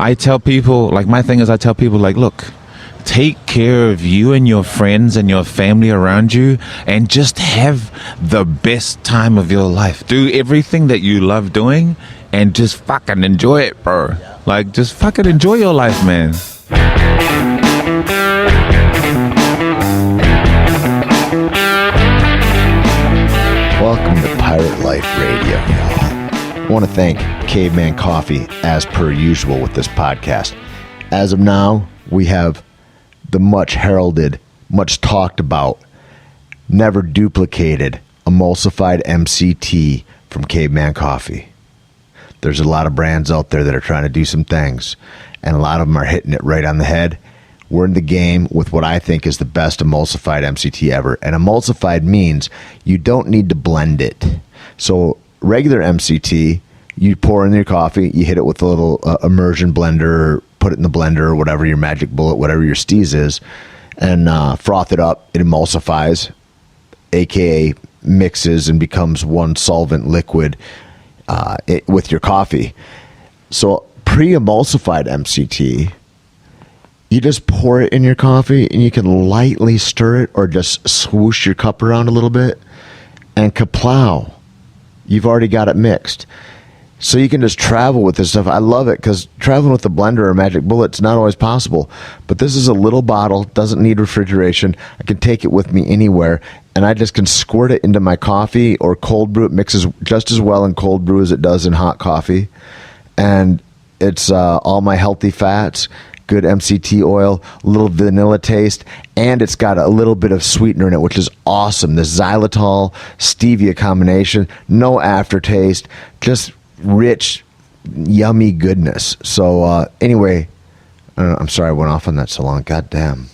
I tell people, like, my thing is I tell people, like, look, take care of you and your friends and your family around you and just have the best time of your life. Do everything that you love doing and just fucking enjoy it, bro. Like, just fucking enjoy your life, man. Welcome to Pirate Life Radio, y'all. I want to thank Caveman Coffee, as per usual, with this podcast. As of now, we have the much heralded, much talked about, never duplicated, emulsified MCT from Caveman Coffee. There's a lot of brands out there that are trying to do some things, and a lot of them are hitting it right on the head. We're in the game with what I think is the best emulsified MCT ever. And emulsified means you don't need to blend it. So regular MCT, you pour in your coffee, you hit it with a little immersion blender, or put it in the blender, or whatever your magic bullet, whatever your steez is, and froth it up. It emulsifies, aka mixes and becomes one solvent liquid with your coffee. So pre-emulsified MCT, you just pour it in your coffee and you can lightly stir it or just swoosh your cup around a little bit, and kaplow, you've already got it mixed. So you can just travel with this stuff. I love it because traveling with a blender or a magic bullet's not always possible. But this is a little bottle, doesn't need refrigeration. I can take it with me anywhere, and I just can squirt it into my coffee or cold brew. It mixes just as well in cold brew as it does in hot coffee. And it's all my healthy fats, good MCT oil, a little vanilla taste, and it's got a little bit of sweetener in it, which is awesome. The xylitol stevia combination, no aftertaste, just rich, yummy goodness. So anyway, I'm sorry I went off on that so long. God damn.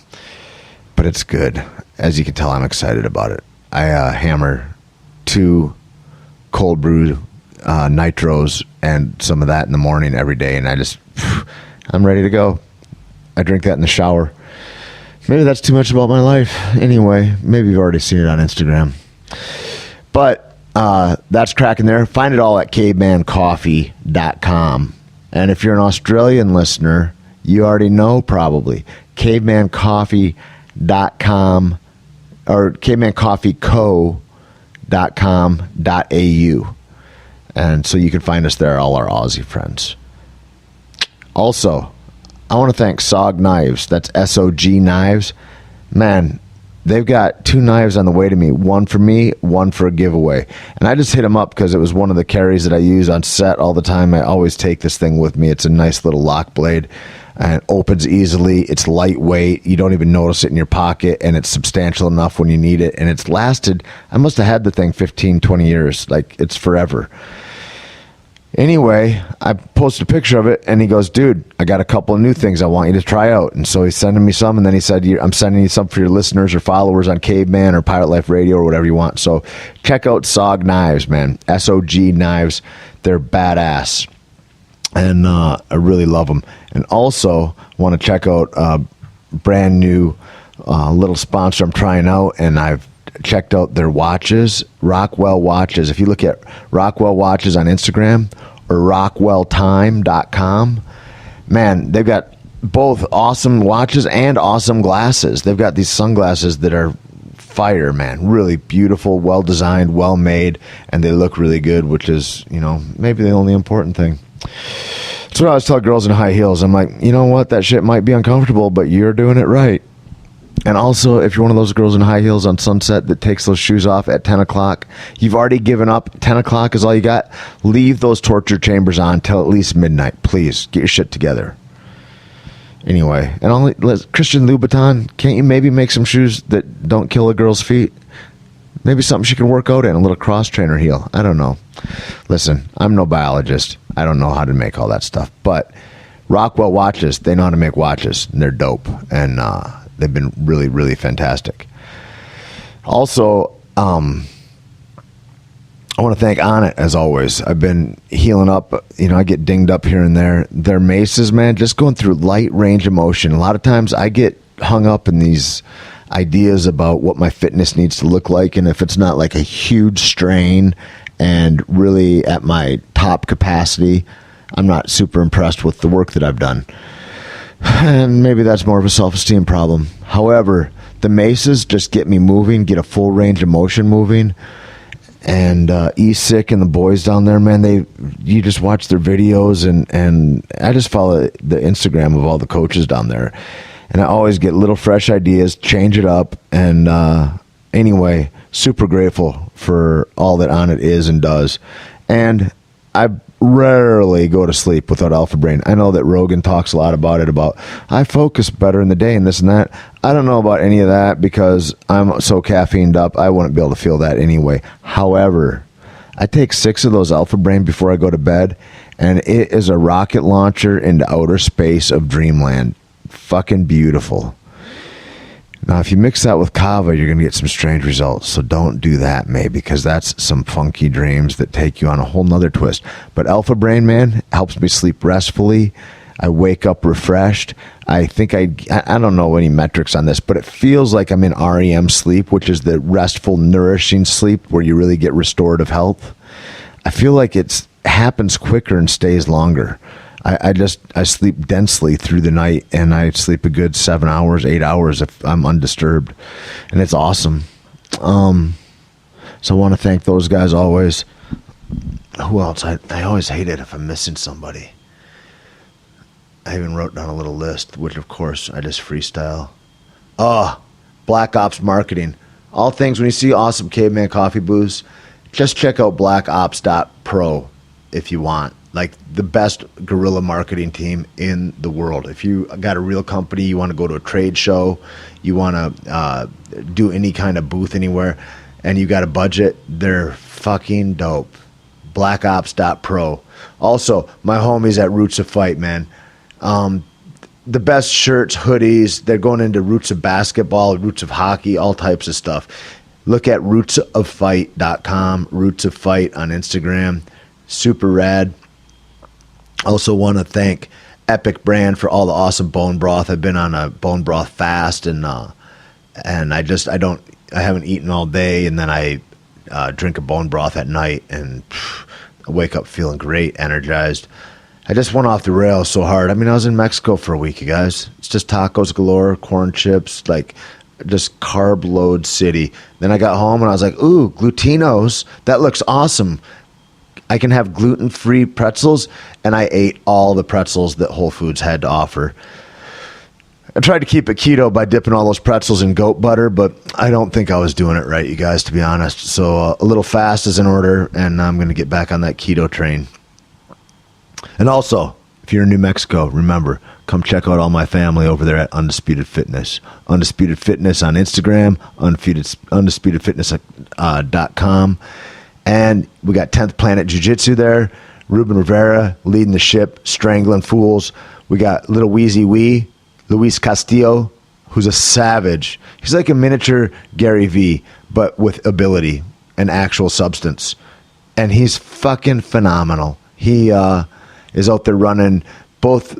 But it's good. As you can tell, I'm excited about it. I hammer 2 cold brew nitros and some of that in the morning every day, and I'm ready to go. I drink that in the shower. Maybe that's too much about my life. Anyway, maybe you've already seen it on Instagram. But that's cracking there. Find it all at cavemancoffee.com. And if you're an Australian listener, you already know probably cavemancoffee.com or cavemancoffeeco.com.au. And so you can find us there, all our Aussie friends. Also, I want to thank SOG Knives. That's SOG Knives. Man, they've got 2 knives on the way to me. One for me, one for a giveaway. And I just hit them up because it was one of the carries that I use on set all the time. I always take this thing with me. It's a nice little lock blade and it opens easily. It's lightweight. You don't even notice it in your pocket, and it's substantial enough when you need it. And it's lasted, I must have had the thing 15, 20 years. Like, it's forever. Anyway, I posted a picture of it, and he goes, dude, I got a couple of new things I want you to try out. And so he's sending me some, and then he said, I'm sending you some for your listeners or followers on Caveman or Pirate Life Radio or whatever you want. So check out SOG Knives, man. SOG Knives. They're badass. And I really love them. And also want to check out a brand new little sponsor I'm trying out, and I've checked out their watches, Rockwell Watches. If you look at Rockwell Watches on Instagram or rockwelltime.com, man, they've got both awesome watches and awesome glasses. They've got these sunglasses that are fire, man. Really beautiful, well designed, well made, and they look really good, which is, maybe the only important thing. That's what I always tell girls in high heels. I'm like, you know what? That shit might be uncomfortable, but you're doing it right. And also, if you're one of those girls in high heels on Sunset that takes those shoes off at 10 o'clock, you've already given up. 10 o'clock is all you got. Leave those torture chambers on till at least midnight. Please, get your shit together. Anyway, and Christian Louboutin, can't you maybe make some shoes that don't kill a girl's feet? Maybe something she can work out in, a little cross-trainer heel. I don't know. Listen, I'm no biologist. I don't know how to make all that stuff. But Rockwell Watches, they know how to make watches, and they're dope. And they've been really, really fantastic. Also, I want to thank Onnit, as always. I've been healing up. I get dinged up here and there. Their maces, man, just going through light range of motion. A lot of times I get hung up in these ideas about what my fitness needs to look like, and if it's not like a huge strain and really at my top capacity, I'm not super impressed with the work that I've done. And maybe that's more of a self-esteem problem. However, the maces just get me moving, get a full range of motion moving. And E-Sick and the boys down there, man, you just watch their videos, and I just follow the Instagram of all the coaches down there. And I always get little fresh ideas, change it up. And anyway, super grateful for all that On It is and does. And I rarely go to sleep without Alpha Brain. I know that Rogan talks a lot about it, about I focus better in the day and this and that. I don't know about any of that because I'm so caffeined up, I wouldn't be able to feel that anyway. However, I take 6 of those Alpha Brain before I go to bed, and it is a rocket launcher into outer space of dreamland. Fucking beautiful. Now, if you mix that with kava, you're going to get some strange results. So don't do that, maybe, because that's some funky dreams that take you on a whole nother twist. But Alpha Brain, man, helps me sleep restfully. I wake up refreshed. I think I don't know any metrics on this, but it feels like I'm in REM sleep, which is the restful, nourishing sleep where you really get restorative health. I feel like it happens quicker and stays longer. I sleep densely through the night, and I sleep a good 7 hours, 8 hours if I'm undisturbed, and it's awesome. So I want to thank those guys always. Who else? I always hate it if I'm missing somebody. I even wrote down a little list, which of course I just freestyle. Black Ops Marketing. All things, when you see awesome Caveman Coffee booths, just check out blackops.pro if you want. Like the best guerrilla marketing team in the world. If you got a real company, you want to go to a trade show, you want to do any kind of booth anywhere, and you got a budget, they're fucking dope. blackops.pro. Also, my homies at Roots of Fight, man. The best shirts, hoodies, they're going into Roots of Basketball, Roots of Hockey, all types of stuff. Look at rootsoffight.com, Roots of Fight on Instagram. Super rad. Also want to thank Epic Brand for all the awesome bone broth. I've been on a bone broth fast, and I haven't eaten all day, and then I drink a bone broth at night, and I wake up feeling great, energized. I just went off the rails so hard. I mean, I was in Mexico for a week, you guys. It's just tacos galore, corn chips, like just carb load city. Then I got home and I was like, ooh, glutinos, that looks awesome. I can have gluten-free pretzels, and I ate all the pretzels that Whole Foods had to offer. I tried to keep it keto by dipping all those pretzels in goat butter, but I don't think I was doing it right, you guys, to be honest. So a little fast is in order, and I'm going to get back on that keto train. And also, if you're in New Mexico, remember, come check out all my family over there at Undisputed Fitness. Undisputed Fitness on Instagram, undisputedfitness.com. And we got 10th Planet Jiu-Jitsu there. Ruben Rivera leading the ship, strangling fools. We got little Wheezy Wee, Luis Castillo, who's a savage. He's like a miniature Gary Vee, but with ability and actual substance. And he's fucking phenomenal. He is out there running both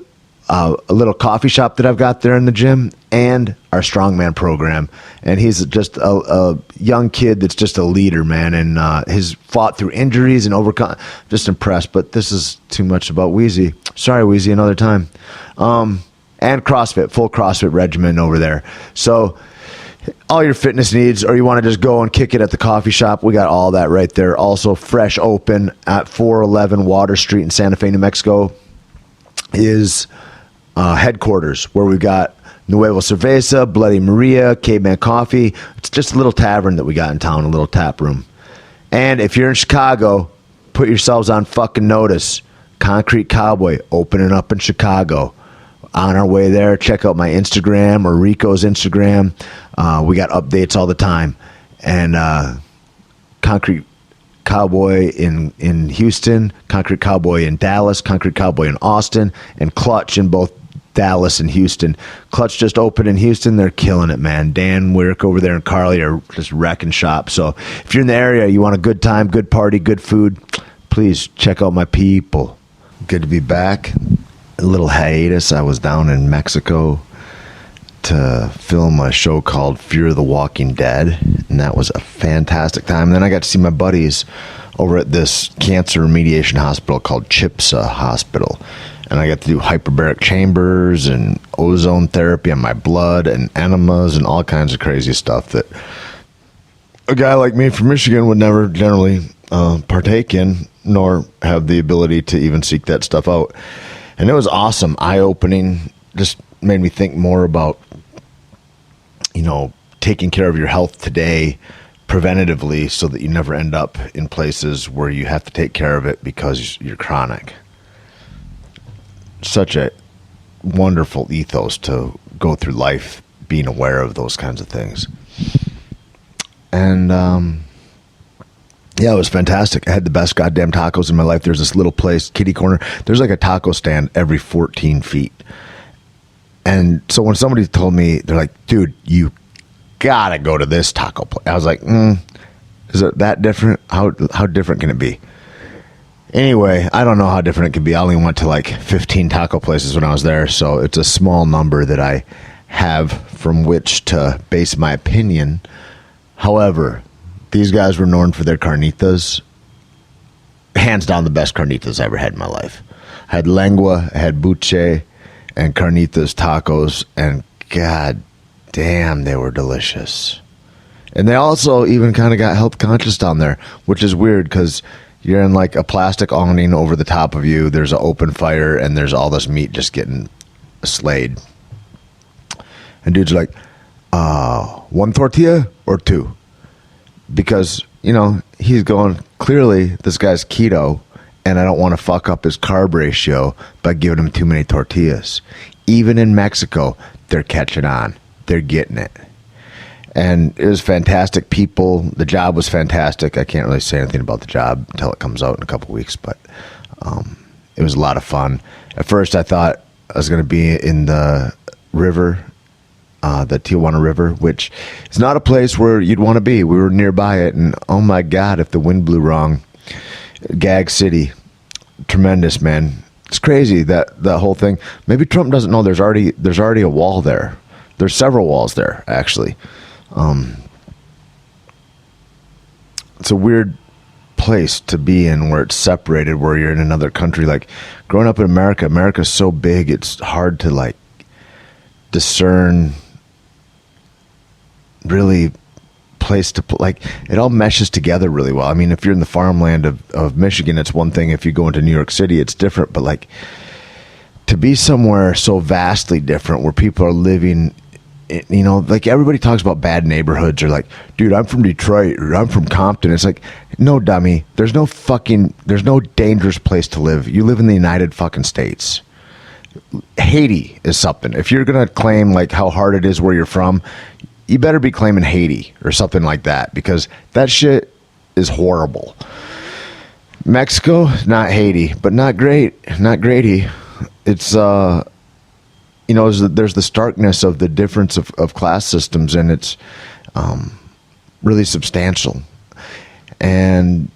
a little coffee shop that I've got there in the gym and our strongman program. And he's just a young kid that's just a leader, man. And he's fought through injuries and overcome. Just impressed. But this is too much about Wheezy. Sorry, Wheezy, another time. And CrossFit, full CrossFit regimen over there. So all your fitness needs, or you want to just go and kick it at the coffee shop, we got all that right there. Also, fresh open at 411 Water Street in Santa Fe, New Mexico is headquarters, where we've got Nuevo Cerveza, Bloody Maria, Caveman Coffee. It's just a little tavern that we got in town, a little tap room. And if you're in Chicago, put yourselves on fucking notice. Concrete Cowboy opening up in Chicago. On our way there, check out my Instagram or Rico's Instagram. We got updates all the time. And Concrete Cowboy in Houston, Concrete Cowboy in Dallas, Concrete Cowboy in Austin, and Clutch in both Dallas and Houston. Clutch just opened in Houston. They're killing it, man. Dan Wirk over there and Carly are just wrecking shop. So if you're in the area, you want a good time, good party, good food, please check out my people. Good to be back. A little hiatus. I was down in Mexico to film a show called Fear of the Walking Dead, and that was a fantastic time. And then I got to see my buddies over at this cancer remediation hospital called CHIPSA Hospital. And I got to do hyperbaric chambers and ozone therapy on my blood and enemas and all kinds of crazy stuff that a guy like me from Michigan would never generally partake in, nor have the ability to even seek that stuff out. And it was awesome, eye-opening, just made me think more about, taking care of your health today preventatively so that you never end up in places where you have to take care of it because you're chronic. Such a wonderful ethos to go through life being aware of those kinds of things. And it was fantastic. I had the best goddamn tacos in my life. There's this little place, kitty corner. There's like a taco stand every 14 feet. And so when somebody told me, they're like, dude, you gotta go to this taco place. I was like, is it that different? How different can it be? Anyway, I don't know how different it can be. I only went to like 15 taco places when I was there, so it's a small number that I have from which to base my opinion. However, these guys were known for their carnitas. Hands down the best carnitas I ever had in my life. I had lengua, I had buche, and carnitas tacos, and god damn, they were delicious. And they also even kind of got health conscious down there, which is weird because you're in like a plastic awning over the top of you. There's an open fire, and there's all this meat just getting slayed. And dude's like, one tortilla or two? Because, he's going, clearly this guy's keto, and I don't want to fuck up his carb ratio by giving him too many tortillas. Even in Mexico, they're catching on. They're getting it. And it was fantastic. People, the job was fantastic. I can't really say anything about the job until it comes out in a couple weeks, but it was a lot of fun. At first, I thought I was going to be in the river, the Tijuana River, which is not a place where you'd want to be. We were nearby it, and oh my God, if the wind blew wrong. Gag City, tremendous, man. It's crazy that whole thing. Maybe Trump doesn't know there's already a wall there. There's several walls there, actually. It's a weird place to be in where it's separated, where you're in another country. Like growing up in America's so big, it's hard to like discern really place to put, like it all meshes together really well. I mean, if you're in the farmland of Michigan, it's one thing. If you go into New York City, it's different. But like to be somewhere so vastly different where people are living, like everybody talks about bad neighborhoods or like, dude, I'm from Detroit or I'm from Compton. It's like, no, dummy. There's no dangerous place to live. You live in the United fucking States. Haiti is something. If you're going to claim like how hard it is where you're from, you better be claiming Haiti or something like that, because that shit is horrible. Mexico, not Haiti, but not great. Not greaty. It's, there's the starkness of the difference of class systems, and it's really substantial. And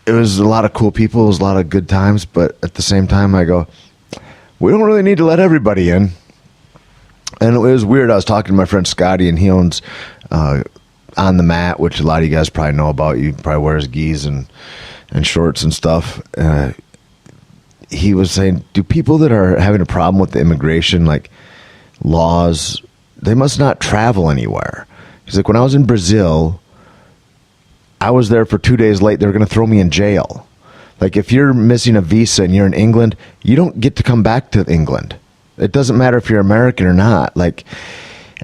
it was a lot of cool people. It was a lot of good times, but at the same time, I go, we don't really need to let everybody in. And it was weird. I was talking to my friend Scotty, and he owns On the Mat, which a lot of you guys probably know about. You probably wears gis and shorts and stuff. He was saying, do people that are having a problem with the immigration like laws, they must not travel anywhere. He's like, when I was in Brazil, I was there for 2 days late. They were going to throw me in jail. Like if you're missing a visa and you're in England, you don't get to come back to England. It doesn't matter if you're American or not. Like,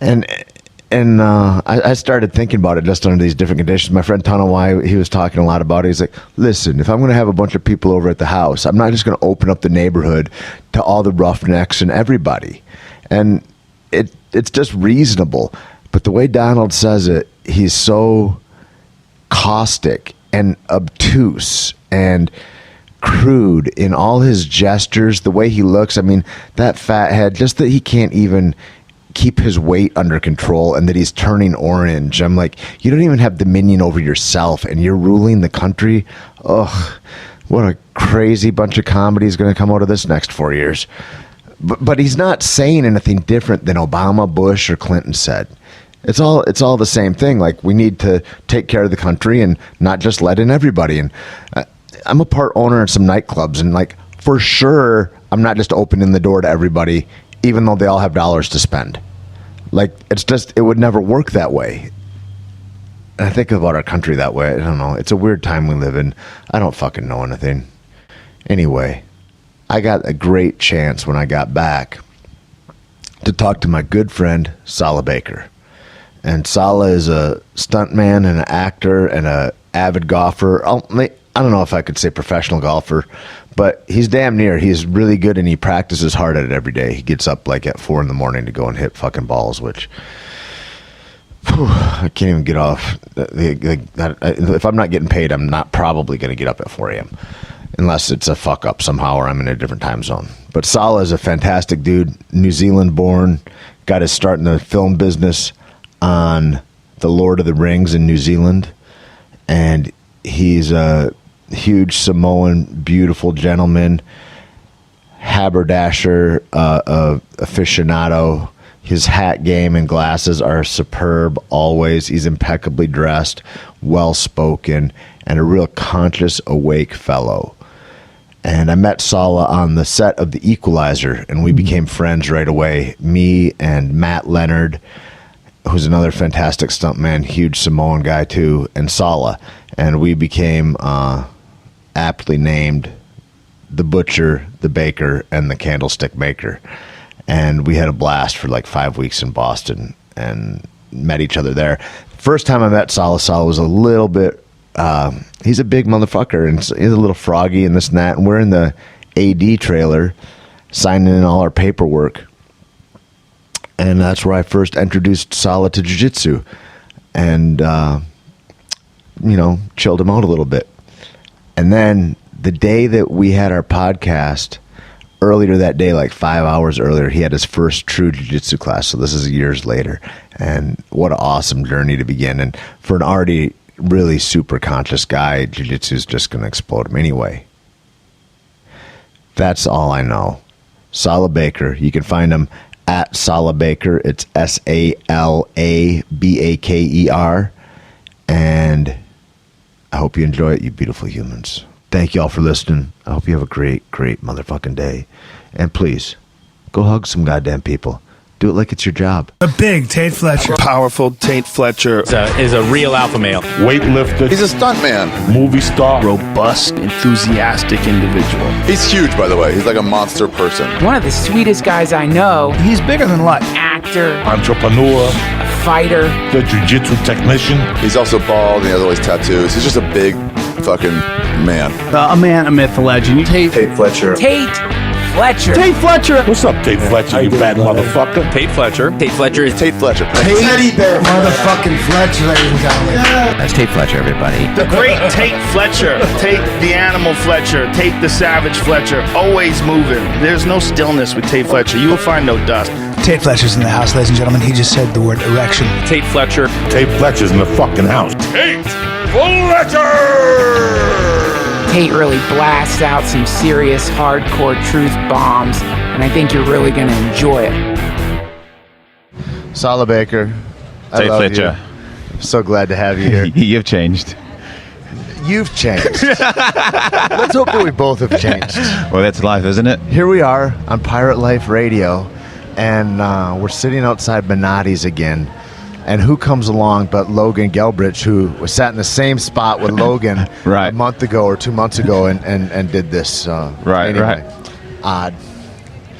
and I started thinking about it just under these different conditions. My friend Tanawai, he was talking a lot about it. He's like, listen, if I'm going to have a bunch of people over at the house, I'm not just going to open up the neighborhood to all the roughnecks and everybody. And it's just reasonable. But the way Donald says it, he's so caustic and obtuse and crude in all his gestures, the way he looks. I mean, that fat head, just that he can't even keep his weight under control and that he's turning orange. I'm like, you don't even have dominion over yourself and you're ruling the country. Ugh, what a crazy bunch of comedy is going to come out of this next 4 years. But he's not saying anything different than Obama, Bush, or Clinton said. It's all the same thing. Like, we need to take care of the country and not just let in everybody. And I'm a part owner in some nightclubs, and like, for sure, I'm not just opening the door to everybody, even though they all have dollars to spend. Like, it would never work that way. And I think about our country that way. I don't know. It's a weird time we live in. I don't fucking know anything. Anyway, I got a great chance when I got back to talk to my good friend, Sala Baker. And Sala is a stuntman and an actor and a avid golfer. I don't know if I could say professional golfer, but he's damn near. He's really good, and he practices hard at it every day. He gets up like at 4 a.m. to go and hit fucking balls, which I can't even get off. If I'm not getting paid, I'm not probably going to get up at 4 a.m. unless it's a fuck up somehow or I'm in a different time zone. But Sala is a fantastic dude, New Zealand born, got his start in the film business on The Lord of the Rings in New Zealand, and he's a huge Samoan, beautiful gentleman, haberdasher, aficionado. His hat game and glasses are superb always. He's impeccably dressed, well-spoken, and a real conscious, awake fellow. And I met Sala on the set of The Equalizer, and we became friends right away. Me and Matt Leonard, who's another fantastic stuntman, huge Samoan guy too, and Sala. And we became aptly named the Butcher, the Baker, and the Candlestick Maker. And we had a blast for like 5 weeks in Boston and met each other there. First time I met Sala was a little bit, he's a big motherfucker, and he's a little froggy and this and that. And we're in the AD trailer signing in all our paperwork. And that's where I first introduced Sala to jiu-jitsu and, chilled him out a little bit. And then the day that we had our podcast, earlier that day, like 5 hours earlier, he had his first true jiu-jitsu class. So this is years later. And what an awesome journey to begin. And for an already really super conscious guy, jiu-jitsu is just going to explode him anyway. That's all I know. Sala Baker. You can find him at Sala Baker. It's SalaBaker. And I hope you enjoy it, you beautiful humans. Thank you all for listening. I hope you have a great, great motherfucking day. And please, go hug some goddamn people. Do it like it's your job. A big Tait Fletcher. Powerful Tait Fletcher. Is a real alpha male. Weightlifter. He's a stuntman. Movie star. Robust, enthusiastic individual. He's huge, by the way. He's like a monster person. One of the sweetest guys I know. He's bigger than life. Actor. Entrepreneur. A fighter. The jiu-jitsu technician. He's also bald and he has all these tattoos. He's just a big fucking man. A man, a myth, a legend. Tait Fletcher. Tait Fletcher. Tait Fletcher. What's up, Tait Fletcher, you bad motherfucker? Tait Fletcher. Tait Fletcher is Tait Fletcher. Teddy bear motherfucking Fletcher, ladies and gentlemen. That's Tait Fletcher, everybody. The great Tait Fletcher. Tait the animal Fletcher. Tait the savage Fletcher. Always moving. There's no stillness with Tait Fletcher. You will find no dust. Tait Fletcher's in the house, ladies and gentlemen. He just said the word erection. Tait Fletcher. Tait Fletcher's in the fucking house. Tait Fletcher! Tait really blasts out some serious hardcore truth bombs, and I think you're really going to enjoy it. Sala Baker. Tait Fletcher. So glad to have you here. You've changed. You've changed. Let's hope that we both have changed. Well, that's life, isn't it? Here we are on Pirate Life Radio, and we're sitting outside Benotti's again. And who comes along but Logan Gelbrich, who was sat in the same spot with Logan Right. a month ago or 2 months ago and did this. Right. Odd.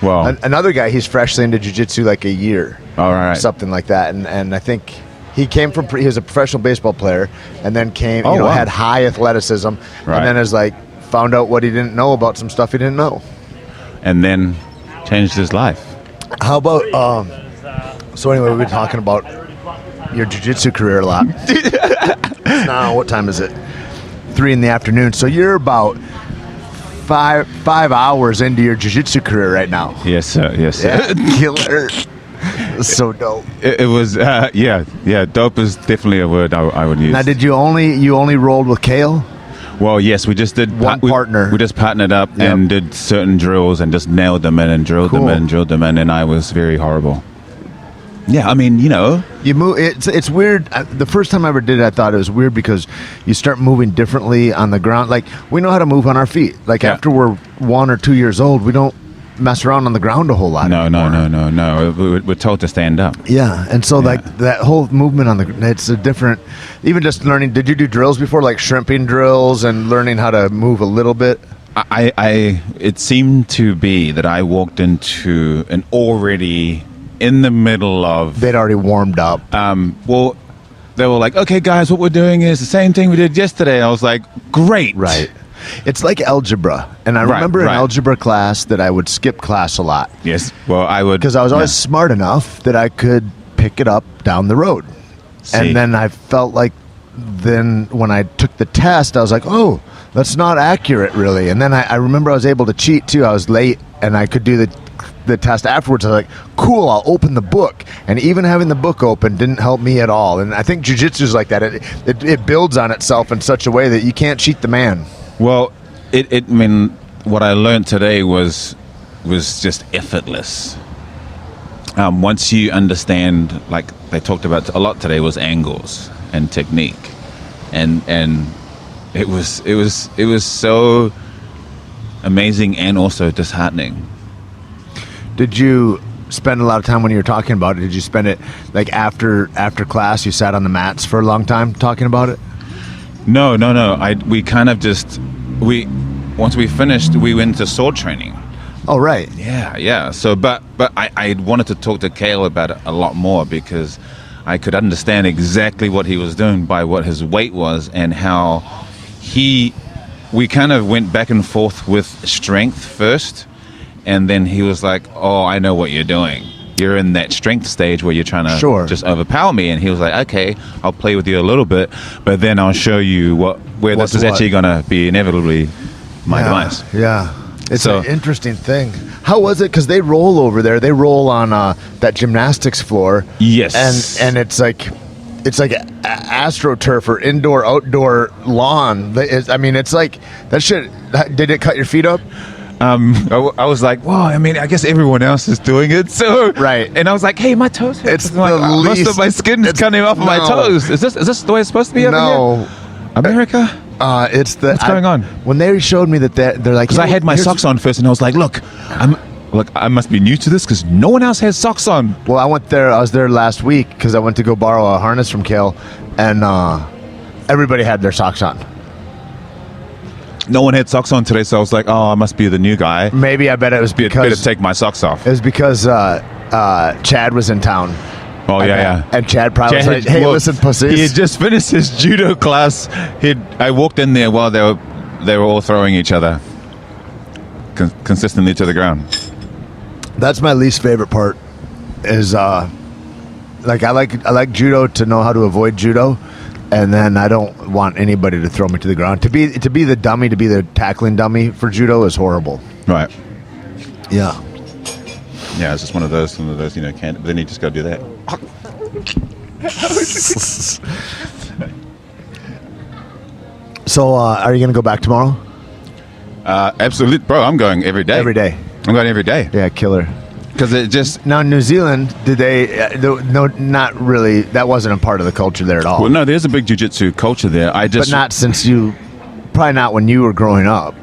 Well, Another guy, he's freshly into jiu-jitsu like a year. all right. Something like that. And I think he came from, he was a professional baseball player and then came, Oh, wow. had high athleticism. Right. And then is like, found out what he didn't know about some stuff he didn't know. And then changed his life. How about, so anyway, we've been talking about your jiu-jitsu career a lot. Now, what time is it? 3 p.m. So you're about five hours into your jiu-jitsu career right now. Yes, sir. Yes, sir. Yeah, killer. So dope. It was, yeah. Dope is definitely a word I would use. Now, did you only rolled with Kale? Well, yes, we just did partner. We just partnered up Yep. and did certain drills and just nailed them in and drilled them in, and I was very horrible. Yeah, I mean, You move. It's weird. The first time I ever did it, I thought it was weird because you start moving differently on the ground. Like, we know how to move on our feet. Like, after we're 1 or 2 years old, we don't mess around on the ground a whole lot anymore. No. We're told to stand up. Yeah, and so like that whole movement on it's a different. Even just learning. Did you do drills before, like shrimping drills and learning how to move a little bit? It seemed to be that I walked into an already in the middle of. They'd already warmed up. Well, they were like, "Okay, guys, what we're doing is the same thing we did yesterday." I was like, "Great!" Right. It's like algebra, and I remember in algebra class that I would skip class a lot. Yes, well, I would because I was always smart enough that I could pick it up down the road. And then I felt like then when I took the test, I was like, "Oh, that's not accurate, really." And then I remember I was able to cheat too. I was late, and I could do the test afterwards. I was like, "Cool, I'll open the book." And even having the book open didn't help me at all. And I think jiu-jitsu is like that. It builds on itself in such a way that you can't cheat the man. Well, I mean, what I learned today was just effortless. Once you understand, like they talked about a lot today, was angles and technique, and it was so amazing and also disheartening. Did you spend a lot of time when you were talking about it? Did you spend it like after class? You sat on the mats for a long time talking about it? No. We kind of just once we finished, we went to sword training. Oh, right. Yeah. So, but I wanted to talk to Kale about it a lot more because I could understand exactly what he was doing by what his weight was and how we kind of went back and forth with strength first, and then he was like, "Oh, I know what you're doing. You're in that strength stage where you're trying to just overpower me." And he was like, "Okay, I'll play with you a little bit, but then I'll show you where this is actually going to be inevitably my demise." Yeah. It's an interesting thing. How was it? Because they roll over there. They roll on that gymnastics floor. Yes. And it's like AstroTurf or indoor-outdoor lawn. It's like that shit. Did it cut your feet up? I was like, "Well, I mean, I guess everyone else is doing it, so." Right. And I was like, "Hey, my toes hurt." It's like, most of my skin is coming off of my toes. Is this the way it's supposed to be over here? America? It's the. What's going on? When they showed me that they're like, because I had my socks on first, and I was like, "Look, I must be new to this because no one else has socks on." Well, I was there last week because I went to go borrow a harness from Kale, and everybody had their socks on. No one had socks on today, so I was like, "Oh, I must be the new guy." Maybe I bet it was because better take my socks off. It was because Chad was in town. Oh yeah. And Chad probably was like, "Hey, listen, pussies." He had just finished his judo class. I walked in there while they were all throwing each other consistently to the ground. That's my least favorite part. Is I like judo to know how to avoid judo, and then I don't want anybody to throw me to the ground. To be the dummy, to be the tackling dummy for judo is horrible. Right. Yeah. Yeah, it's just one of those, can't. But then you just got to do that. So, are you going to go back tomorrow? Absolutely, bro. I'm going every day. Every day. I'm going every day. Yeah, killer. Because it just now in New Zealand, did they? No, not really. That wasn't a part of the culture there at all. Well, no, there's a big jiu-jitsu culture there. But not since probably not when you were growing up.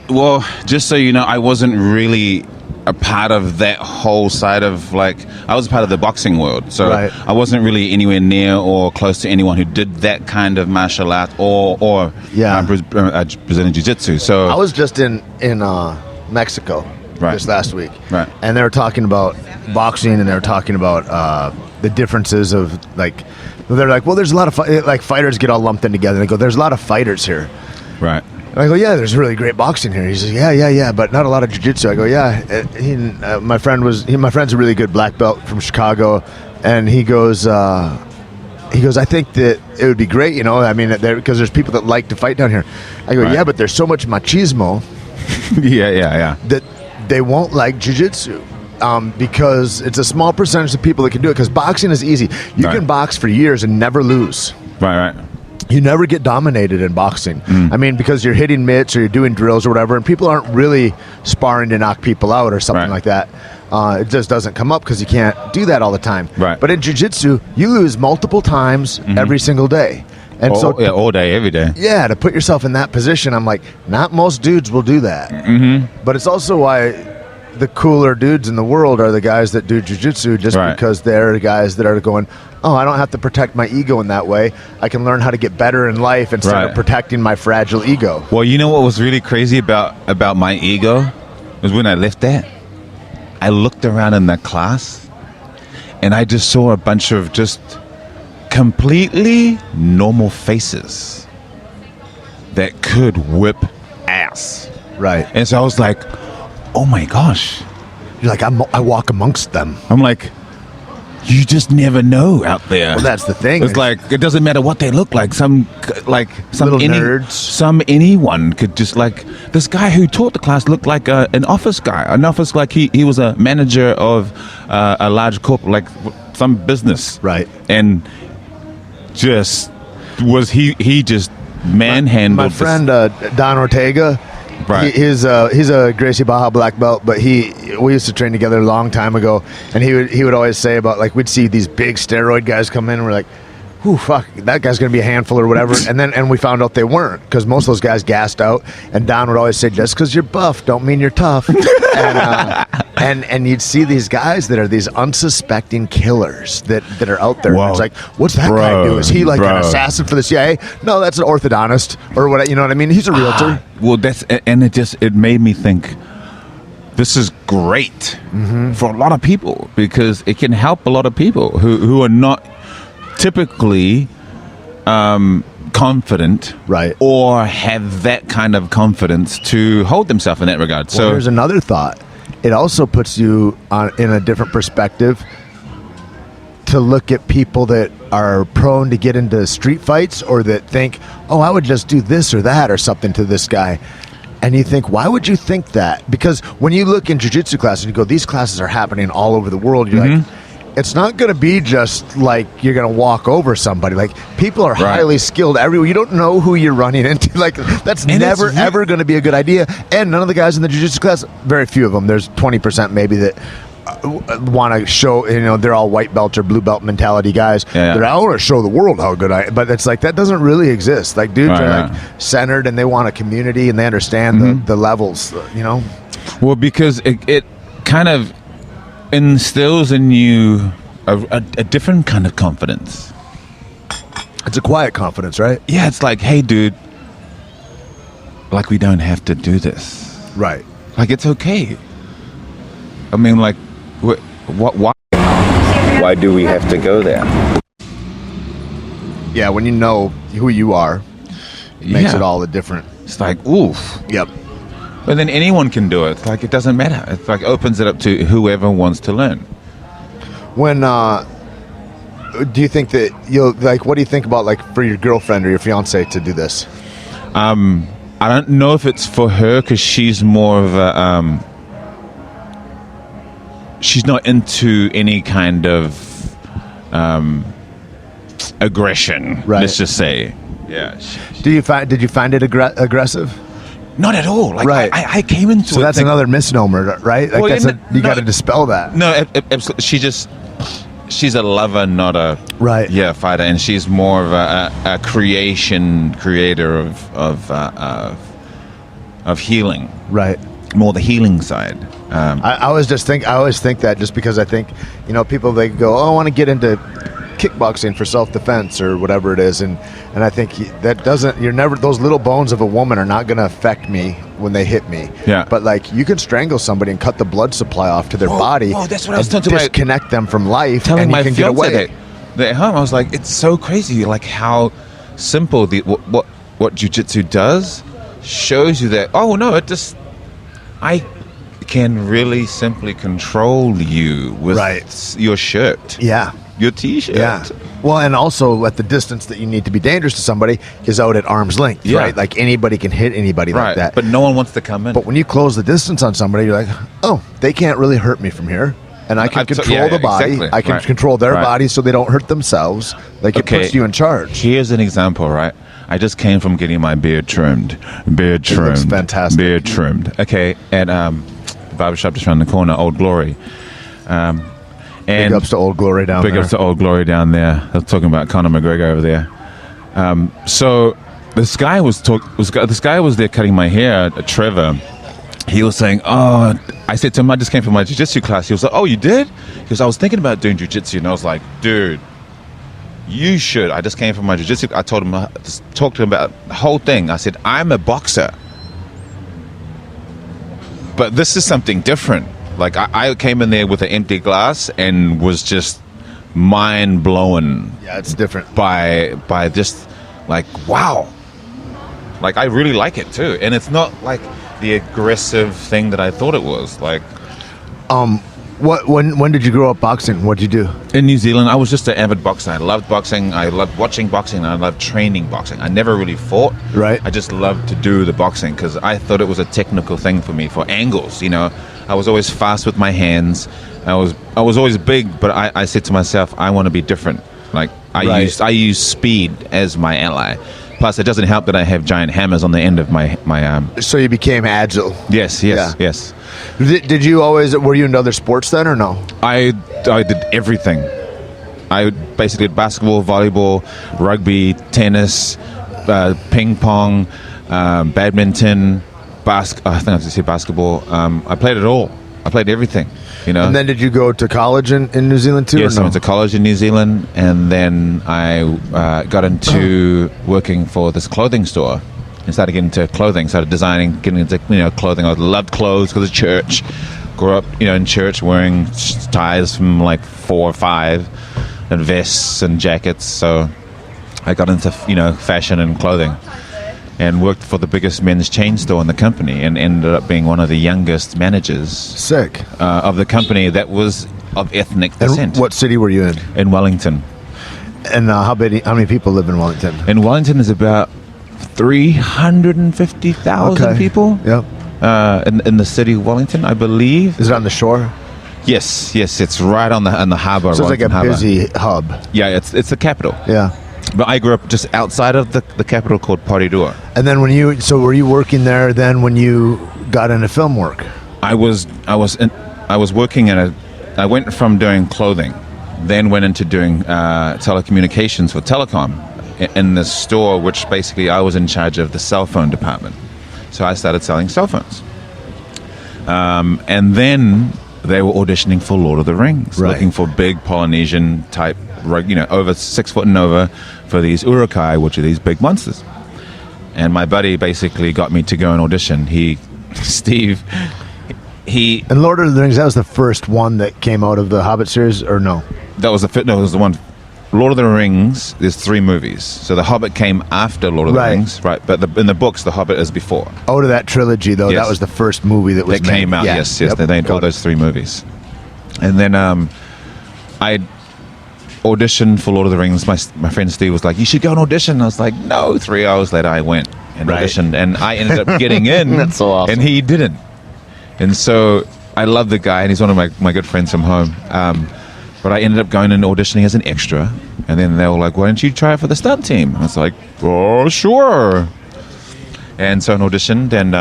Well, just so you know, I wasn't really a part of that whole side of I was part of the boxing world, so I wasn't really anywhere near or close to anyone who did that kind of martial art or Brazilian jiu-jitsu. So I was just in Mexico this last week, and they were talking about boxing, and they were talking about the differences of they're like, well, there's a lot of fighters get all lumped in together. And they go, there's a lot of fighters here, right? And I go, yeah, there's really great boxing here. He says, yeah, but not a lot of jiu-jitsu. I go, yeah. My friend's a really good black belt from Chicago, and he goes, I think that it would be great, because there's people that like to fight down here. I go, yeah, but there's so much machismo. yeah. That they won't like jiu-jitsu. Because it's a small percentage of people that can do it. Because boxing is easy. You can box for years and never lose. Right. You never get dominated in boxing. I mean, because you're hitting mitts or you're doing drills or whatever, and people aren't really sparring to knock people out or something like that. It just doesn't come up because you can't do that all the time. Right. But in jiu-jitsu, you lose multiple times every single day. And all day, every day. Yeah, to put yourself in that position, I'm like, not most dudes will do that. But it's also why the cooler dudes in the world are the guys that do jiu-jitsu, just because they're the guys that are going, oh, I don't have to protect my ego in that way. I can learn how to get better in life instead of protecting my fragile ego. Well, you know what was really crazy about my ego was when I left that. I looked around in that class, and I just saw a bunch of just completely normal faces that could whip ass. Right. And so I was like, oh my gosh. You're like, I walk amongst them. I'm like, you just never know out there. Well, that's the thing. It's like, it doesn't matter what they look like. Some little nerds. Anyone could just, like, this guy who taught the class looked like an office guy. Like he was a manager of a large corporate, like some business. Right. And just he just manhandled my friend Don Ortega. Right. He's a Gracie Baja black belt, but we used to train together a long time ago, and he would always say about, like, we'd see these big steroid guys come in, and we're like, whew, fuck, that guy's gonna be a handful or whatever. And we found out they weren't, because most of those guys gassed out. And Don would always say, just because you're buff don't mean you're tough. and you'd see these guys that are these unsuspecting killers that are out there. Whoa. It's like, what's that guy do? Is he like an assassin for the CIA? No, that's an orthodontist or what? You know what I mean? He's a realtor. Well, it made me think, this is great for a lot of people, because it can help a lot of people who are not typically confident, right, or have that kind of confidence to hold themselves in that regard. Well, so here's another thought. It also puts you in a different perspective to look at people that are prone to get into street fights, or that think, oh, I would just do this or that or something to this guy. And you think, why would you think that? Because when you look in jiu-jitsu classes, you go, these classes are happening all over the world. You're like, it's not going to be just like you're going to walk over somebody. Like, people are highly skilled everywhere. You don't know who you're running into. Like, that's never, ever going to be a good idea. And none of the guys in the jiu-jitsu class, very few of them, there's 20% maybe that want to show, they're all white belt or blue belt mentality guys. They're I want to show the world how good I am. But it's like, that doesn't really exist. Like, dudes are like centered, and they want a community, and they understand the levels, Well, because it kind of instills in you a different kind of confidence. It's a quiet confidence, right? Yeah, it's like, hey, dude, like, we don't have to do this. Right. Like, it's okay. I mean, like, why do we have to go there? Yeah, when you know who you are, it makes it all the different. It's like, oof. Yep. But then anyone can do it. It's like, it doesn't matter. It's like, opens it up to whoever wants to learn. When do you think that what do you think about, like, for your girlfriend or your fiance to do this? I don't know if it's for her, because she's more of a she's not into any kind of aggression. Right. Let's just say. Yeah. Did you find it aggressive? Not at all. Like, right. I came into it. So that's another misnomer, right? Like, well, you got to dispel that. No, absolutely. She's a lover, not a fighter, and she's more of a creator of healing. Right. More the healing side. I always think that, just because I think, people, they go, oh, I want to get into kickboxing for self-defense or whatever it is, and I think that doesn't, those little bones of a woman are not going to affect me when they hit me. Yeah. But, like, you can strangle somebody and cut the blood supply off to their body. Oh, that's what I was telling disconnect them from life, telling and my you can get away. That at home, I was like, it's so crazy, like, how simple what jiu-jitsu does shows you that, oh no, I can really simply control you with your shirt. Yeah. Your t-shirt. Yeah. Well, and also at the distance that you need to be dangerous to somebody is out at arm's length, right? Like, anybody can hit anybody like that. But no one wants to come in. But when you close the distance on somebody, you're like, oh, they can't really hurt me from here. And I can control the body. Exactly. I can control their body so they don't hurt themselves. Like, it puts you in charge. Here's an example, right? I just came from getting my beard trimmed. It looks fantastic. Beard trimmed. Okay, and barbershop just around the corner, Old Glory. And Big ups to Old Glory down there. Big ups to Old Glory down there. I was talking about Conor McGregor over there. So this guy was there cutting my hair, Trevor. He was saying, "Oh," I said to him, "I just came from my jiu-jitsu class." He was like, "Oh, you did?" Because I was thinking about doing jiu-jitsu, and I was like, "Dude, you should." I just came from my jiu-jitsu. I told him, just talked to him about the whole thing. I said, "I'm a boxer, but this is something different." Like I came in there with an empty glass and was just mind blown. Yeah, it's different. By just like, wow. Like I really like it too, and it's not like the aggressive thing that I thought it was. Like, when did you grow up boxing? What did you do? in New Zealand, I was just an avid boxer. I loved boxing. I loved watching boxing. And I loved training boxing. I never really fought. Right. I just loved to do the boxing because I thought it was a technical thing for me, for angles. You know, I was always fast with my hands. I was always big, but I said to myself, I want to be different. Like I use speed as my ally. Plus, it doesn't help that I have giant hammers on the end of my So you became agile. Yes. Did you always, were you into other sports then or no? I did everything. I basically did basketball, volleyball, rugby, tennis, ping pong, badminton, I think I have to say basketball. I played it all. I played everything. You know. And then did you go to college in New Zealand too? Yes, or no? I went to college in New Zealand, and then I got into working for this clothing store and started getting into clothing. Started designing, getting into clothing. I loved clothes because of church. Grew up in church wearing ties from like 4 or 5, and vests and jackets. So I got into fashion and clothing, and worked for the biggest men's chain store in the company, and ended up being one of the youngest managers. Sick. Of the company that was of ethnic descent. And what city were you in? In Wellington. And how many people live in Wellington? In Wellington is about 350,000 people. Yep. In the city of Wellington, I believe. Is it on the shore? Yes, it's right on the harbour. So it's like a busy hub. Yeah, it's the capital. Yeah. But I grew up just outside of the capital called Porirua. And then were you working there then when you got into film work? I was working I went from doing clothing, then went into doing telecommunications for telecom in the store, which basically I was in charge of the cell phone department. So I started selling cell phones. And then they were auditioning for Lord of the Rings, looking for big Polynesian type, over 6 foot and over, for these urukai, which are these big monsters. And my buddy basically got me to go and audition. And Lord of the Rings, that was the first one that came out of the Hobbit series, or no? That was the one. Lord of the Rings, there's 3 movies. So The Hobbit came after Lord of the Rings, right? But in the books, The Hobbit is before. Out of that trilogy, though, that was the first movie that was came out. Yes. They made all those 3 movies. And then I auditioned for Lord of the Rings. My friend Steve was like, "You should go and audition." I was like, "No." 3 hours later, I went and auditioned, and I ended up getting in. That's so awesome. And he didn't. And so I love the guy, and he's one of my good friends from home. But I ended up going and auditioning as an extra, and then they were like, "Why don't you try it for the stunt team?" I was like, "Oh, sure." And so I auditioned, and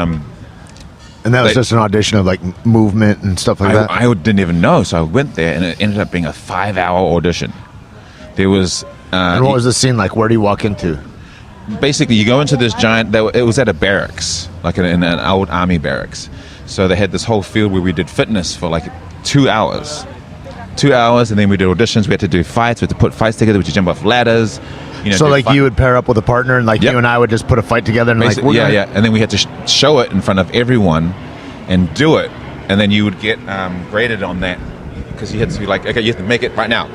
that was just an audition of like movement and stuff like that? I didn't even know, so I went there, and it ended up being a 5-hour audition. There was... and what was the scene like? Where do you walk into? Basically, you go into this giant... It was at a barracks, like in an old army barracks. So they had this whole field where we did fitness for like 2 hours. 2 hours, and then we did auditions. We had to do fights. We had to put fights together. We had to jump off ladders. So like you would pair up with a partner, and like you and I would just put a fight together, and basically, and then we had to show it in front of everyone and do it, and then you would get graded on that, because you had to be like, okay, you have to make it right now,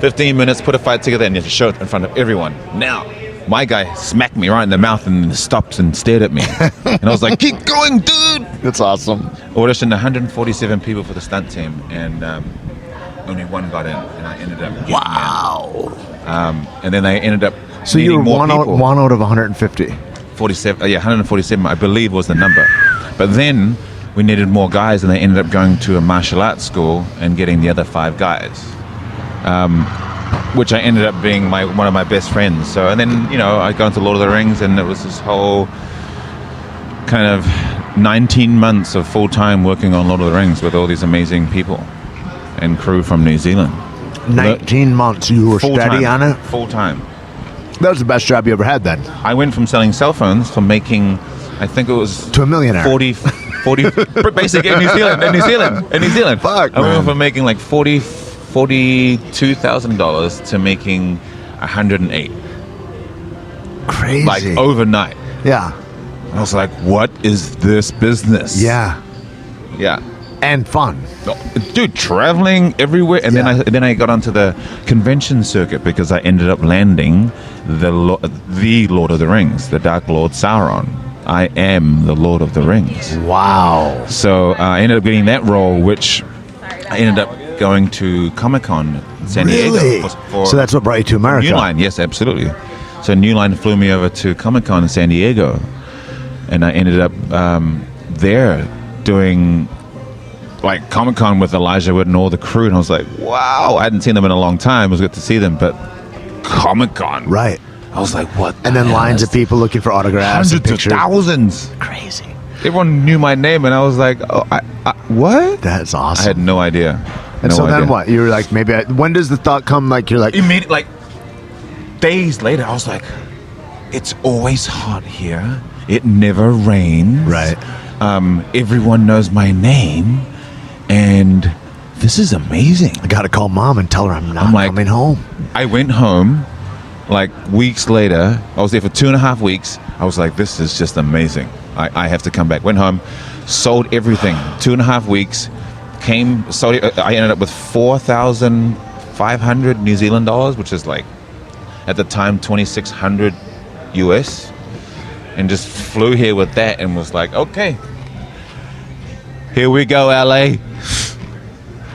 15 minutes, put a fight together, and you have to show it in front of everyone. Now my guy smacked me right in the mouth and stopped and stared at me, and I was like, "Keep going, dude." That's awesome. Auditioned 147 people for the stunt team, and only one got in, and I ended up getting in. And then they ended up so you were one out of 150. 47, 147 I believe was the number. But then we needed more guys, and they ended up going to a martial arts school and getting the other 5 guys, which I ended up being one of my best friends. So, and then I got into Lord of the Rings, and it was this whole kind of 19 months of full-time working on Lord of the Rings with all these amazing people and crew from New Zealand. 19 months you were steady on it? Full-time. That was the best job you ever had then. I went from selling cell phones to making, I think it was... To a millionaire. 40 basically in New Zealand. Fuck, I went man. from making like $42,000 to making 108. Crazy. Like overnight. Yeah. I was like, what is this business? Yeah. Yeah. And fun. Dude, traveling everywhere. And then I got onto the convention circuit because I ended up landing the Lord of the Rings, the Dark Lord Sauron. I am the Lord of the Rings. Wow. So I ended up getting that role, which I ended up going to Comic-Con in San Diego. So that's what brought you to America. New Line, yes, absolutely. So New Line flew me over to Comic-Con in San Diego. And I ended up there doing like Comic-Con with Elijah Wood and all the crew. And I was like, wow, I hadn't seen them in a long time. It was good to see them. But Comic-Con. Right. I was like, what? And then lines of people looking for autographs and hundreds pictures. of thousands. Crazy. Everyone knew my name, and I was like, oh, what? That's awesome. I had no idea. And so then what? You were like, maybe, when does the thought come, like, you're like... Immediately, like, days later, I was like, it's always hot here. It never rains. Right. Everyone knows my name, and this is amazing. I got to call mom and tell her I'm not coming home. I went home, like, weeks later. I was there for 2.5 weeks. I was like, this is just amazing. I have to come back. Went home, sold everything. 2.5 weeks. Sold it. I ended up with 4,500 New Zealand dollars, which is like, at the time, 2,600 US. And just flew here with that and was like, okay, here we go, LA.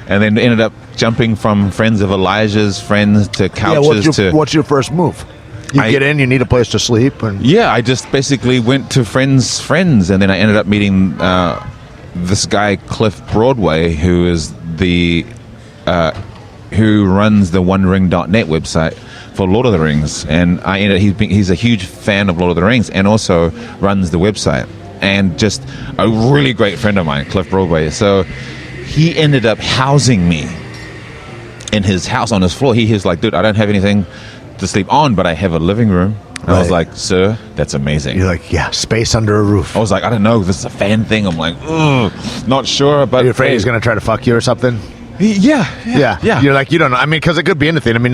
And then ended up jumping from friends of Elijah's, friends to couches what's your first move? You get in, you need a place to sleep. Yeah, I just basically went to friends, and then I ended up meeting this guy, Cliff Broadway, who is who runs the OneRing.net website for Lord of the Rings, and he's a huge fan of Lord of the Rings, and also runs the website, and just a really great friend of mine, Cliff Broadway. So he ended up housing me in his house on his floor. He was like, dude, I don't have anything to sleep on, but I have a living room. And I was like, sir, that's amazing. You're like, yeah, space under a roof. I was like, I don't know, this is a fan thing. I'm like, not sure, but... Are you afraid he's going to try to fuck you or something? Yeah. You're like, you don't know. I mean, because it could be anything. I mean,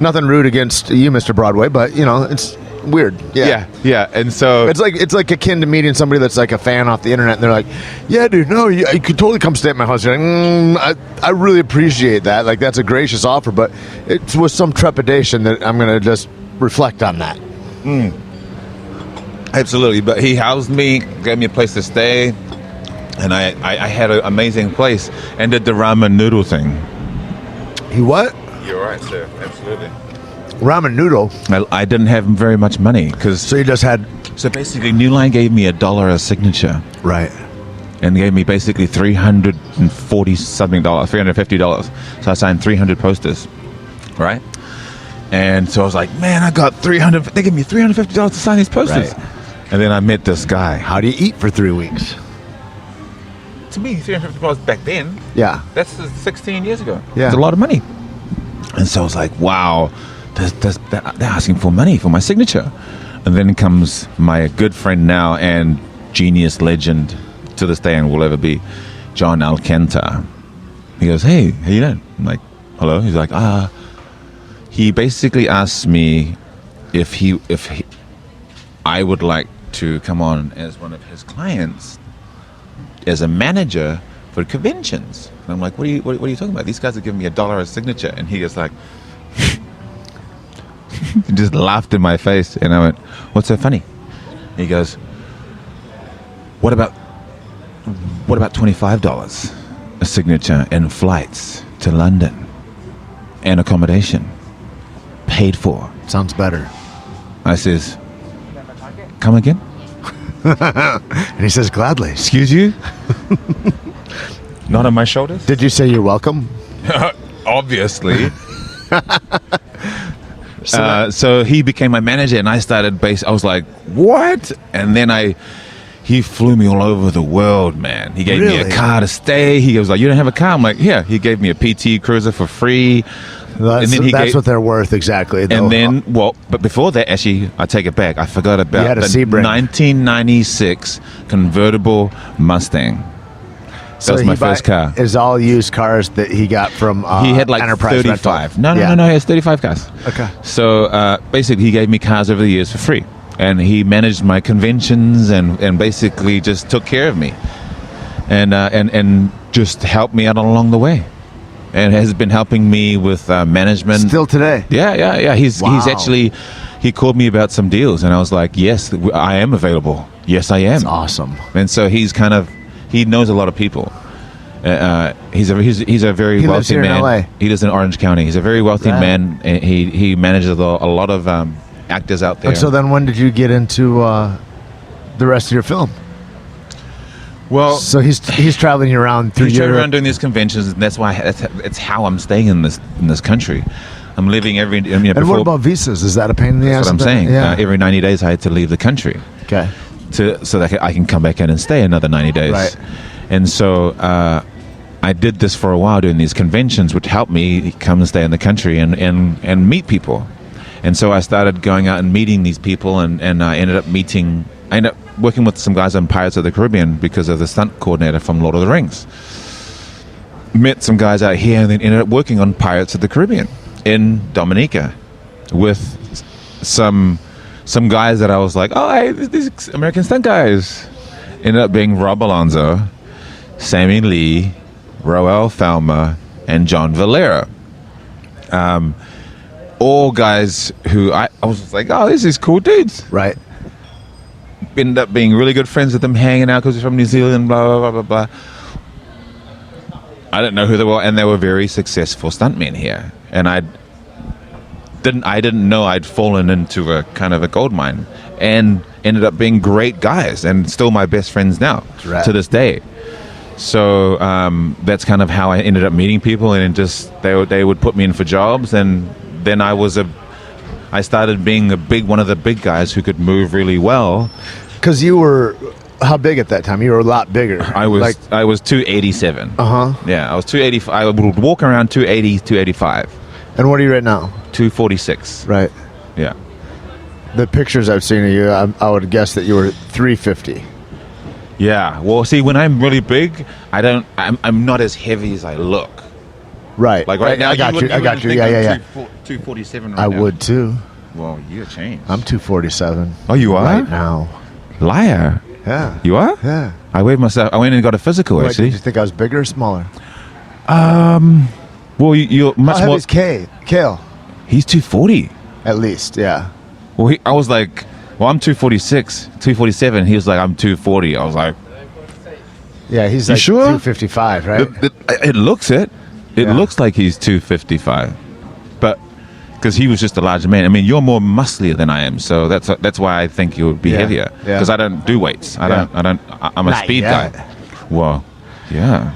nothing rude against you, Mr. Broadway, but, you know, it's weird. Yeah. And so... It's like akin to meeting somebody that's like a fan off the internet, and they're like, yeah, dude, no, you could totally come stay at my house. You're like, I really appreciate that. Like, that's a gracious offer, but it's with some trepidation that I'm going to just reflect on that. Absolutely. But he housed me, gave me a place to stay, and I had an amazing place, and did the ramen noodle thing. He what? You're right, sir. Absolutely. Ramen noodle? I didn't have very much money. So you just had... So basically, New Line gave me $1 a signature. Right. And gave me basically $340-something, $350. So I signed 300 posters, right? And so I was like, man, I got $300. They gave me $350 to sign these posters. Right. And then I met this guy. How do you eat for 3 weeks? To me, $350 back then. Yeah. That's 16 years ago. Yeah. It's a lot of money. And so I was like, wow, they're asking for money for my signature. And then comes my good friend now and genius legend to this day and will ever be, John Alcantara. He goes, hey, how you doing? I'm like, hello. He's like, he basically asked me if I would like to come on as one of his clients as a manager for conventions. And I'm like, what are you talking about? These guys are giving me $1 a signature. And he was like, he just laughed in my face. And I went, what's so funny? He goes, what about $25 a signature and flights to London and accommodation paid for? Sounds better. I says, come again? And he says, gladly. Excuse you? Not on my shoulders? Did you say you're welcome? Obviously. So he became my manager, and I started I was like, what? And then he flew me all over the world, man. He gave me a Really? car to stay. He was like, you don't have a car? I'm like, yeah. He gave me a PT Cruiser for free. That's what they're worth, exactly. And then, but before that, actually, I take it back. I forgot about You had a the Sebring. 1996 convertible Mustang. That was my first car. Is all used cars that he got from He had like Enterprise 35. Rental. No, he has 35 cars. Okay. So basically, he gave me cars over the years for free. And he managed my conventions and basically just took care of me. And just helped me out along the way. And has been helping me with management. Still today? Yeah. He's Wow. actually, he called me about some deals. And I was like, yes, I am available. Yes, I am. That's awesome. And so he knows a lot of people. He's a very He wealthy lives here man. in LA. He lives in Orange County. He's a very wealthy Right. man. And he manages a lot of actors out there. And so then when did you get into the rest of your film? Well, so he's traveling you around through he's Europe. around doing these conventions, and that's why it's how I'm staying in this country. I'm living every. And what about visas? Is that a pain in the ass? That's what I'm saying. Yeah. Every 90 days, I had to leave the country. Okay. So that I can come back in and stay another 90 days. Right. And so I did this for a while, doing these conventions, which helped me come and stay in the country and meet people. And so I started going out and meeting these people, and I ended up working with some guys on Pirates of the Caribbean because of the stunt coordinator from Lord of the Rings. Met some guys out here, and then ended up working on Pirates of the Caribbean in Dominica with some guys that I was like, oh, hey, these American stunt guys. Ended up being Rob Alonzo, Sammy Lee, Roel Thelma, and John Valera. All guys who I was just like, oh, this is cool dudes. Right. Ended up being really good friends with them, hanging out because they're from New Zealand, blah, blah, blah, blah, blah. I didn't know who they were, and they were very successful stuntmen here. And I didn't know I'd fallen into a kind of a gold mine, and ended up being great guys, and still my best friends now to this day. So that's kind of how I ended up meeting people, and just they would put me in for jobs, and then I started being one of the big guys who could move really well. Because you were how big at that time? You were a lot bigger. I was 287. Yeah, I was 285. I would walk around 280, 285. And what are you right now? 246. Right. Yeah. The pictures I've seen of you, I would guess that you were 350. Yeah. Well, see, when I'm really big, I'm not as heavy as I look. Right. Like right now, I got you. Yeah. 247 right I now. would too. Well, you're changed. I'm 247. Oh, you are? Right now. Liar. Yeah. You are? Yeah. I weighed myself. I went and got a physical, Wait, actually. did you think I was bigger or smaller? Well, you're much How more. heavy's Kale? He's 240. At least, yeah. Well, I was like, well, I'm 246, 247. He was like, I'm 240. I was like, Yeah, he's You like sure? 255, right? It looks it. It Yeah. looks like he's 255, but because he was just a larger man. I mean, you're more musclier than I am, so that's why I think you would be Yeah. heavier. Yeah. Because I don't do weights. I'm a Not speed yet. guy. Well, yeah.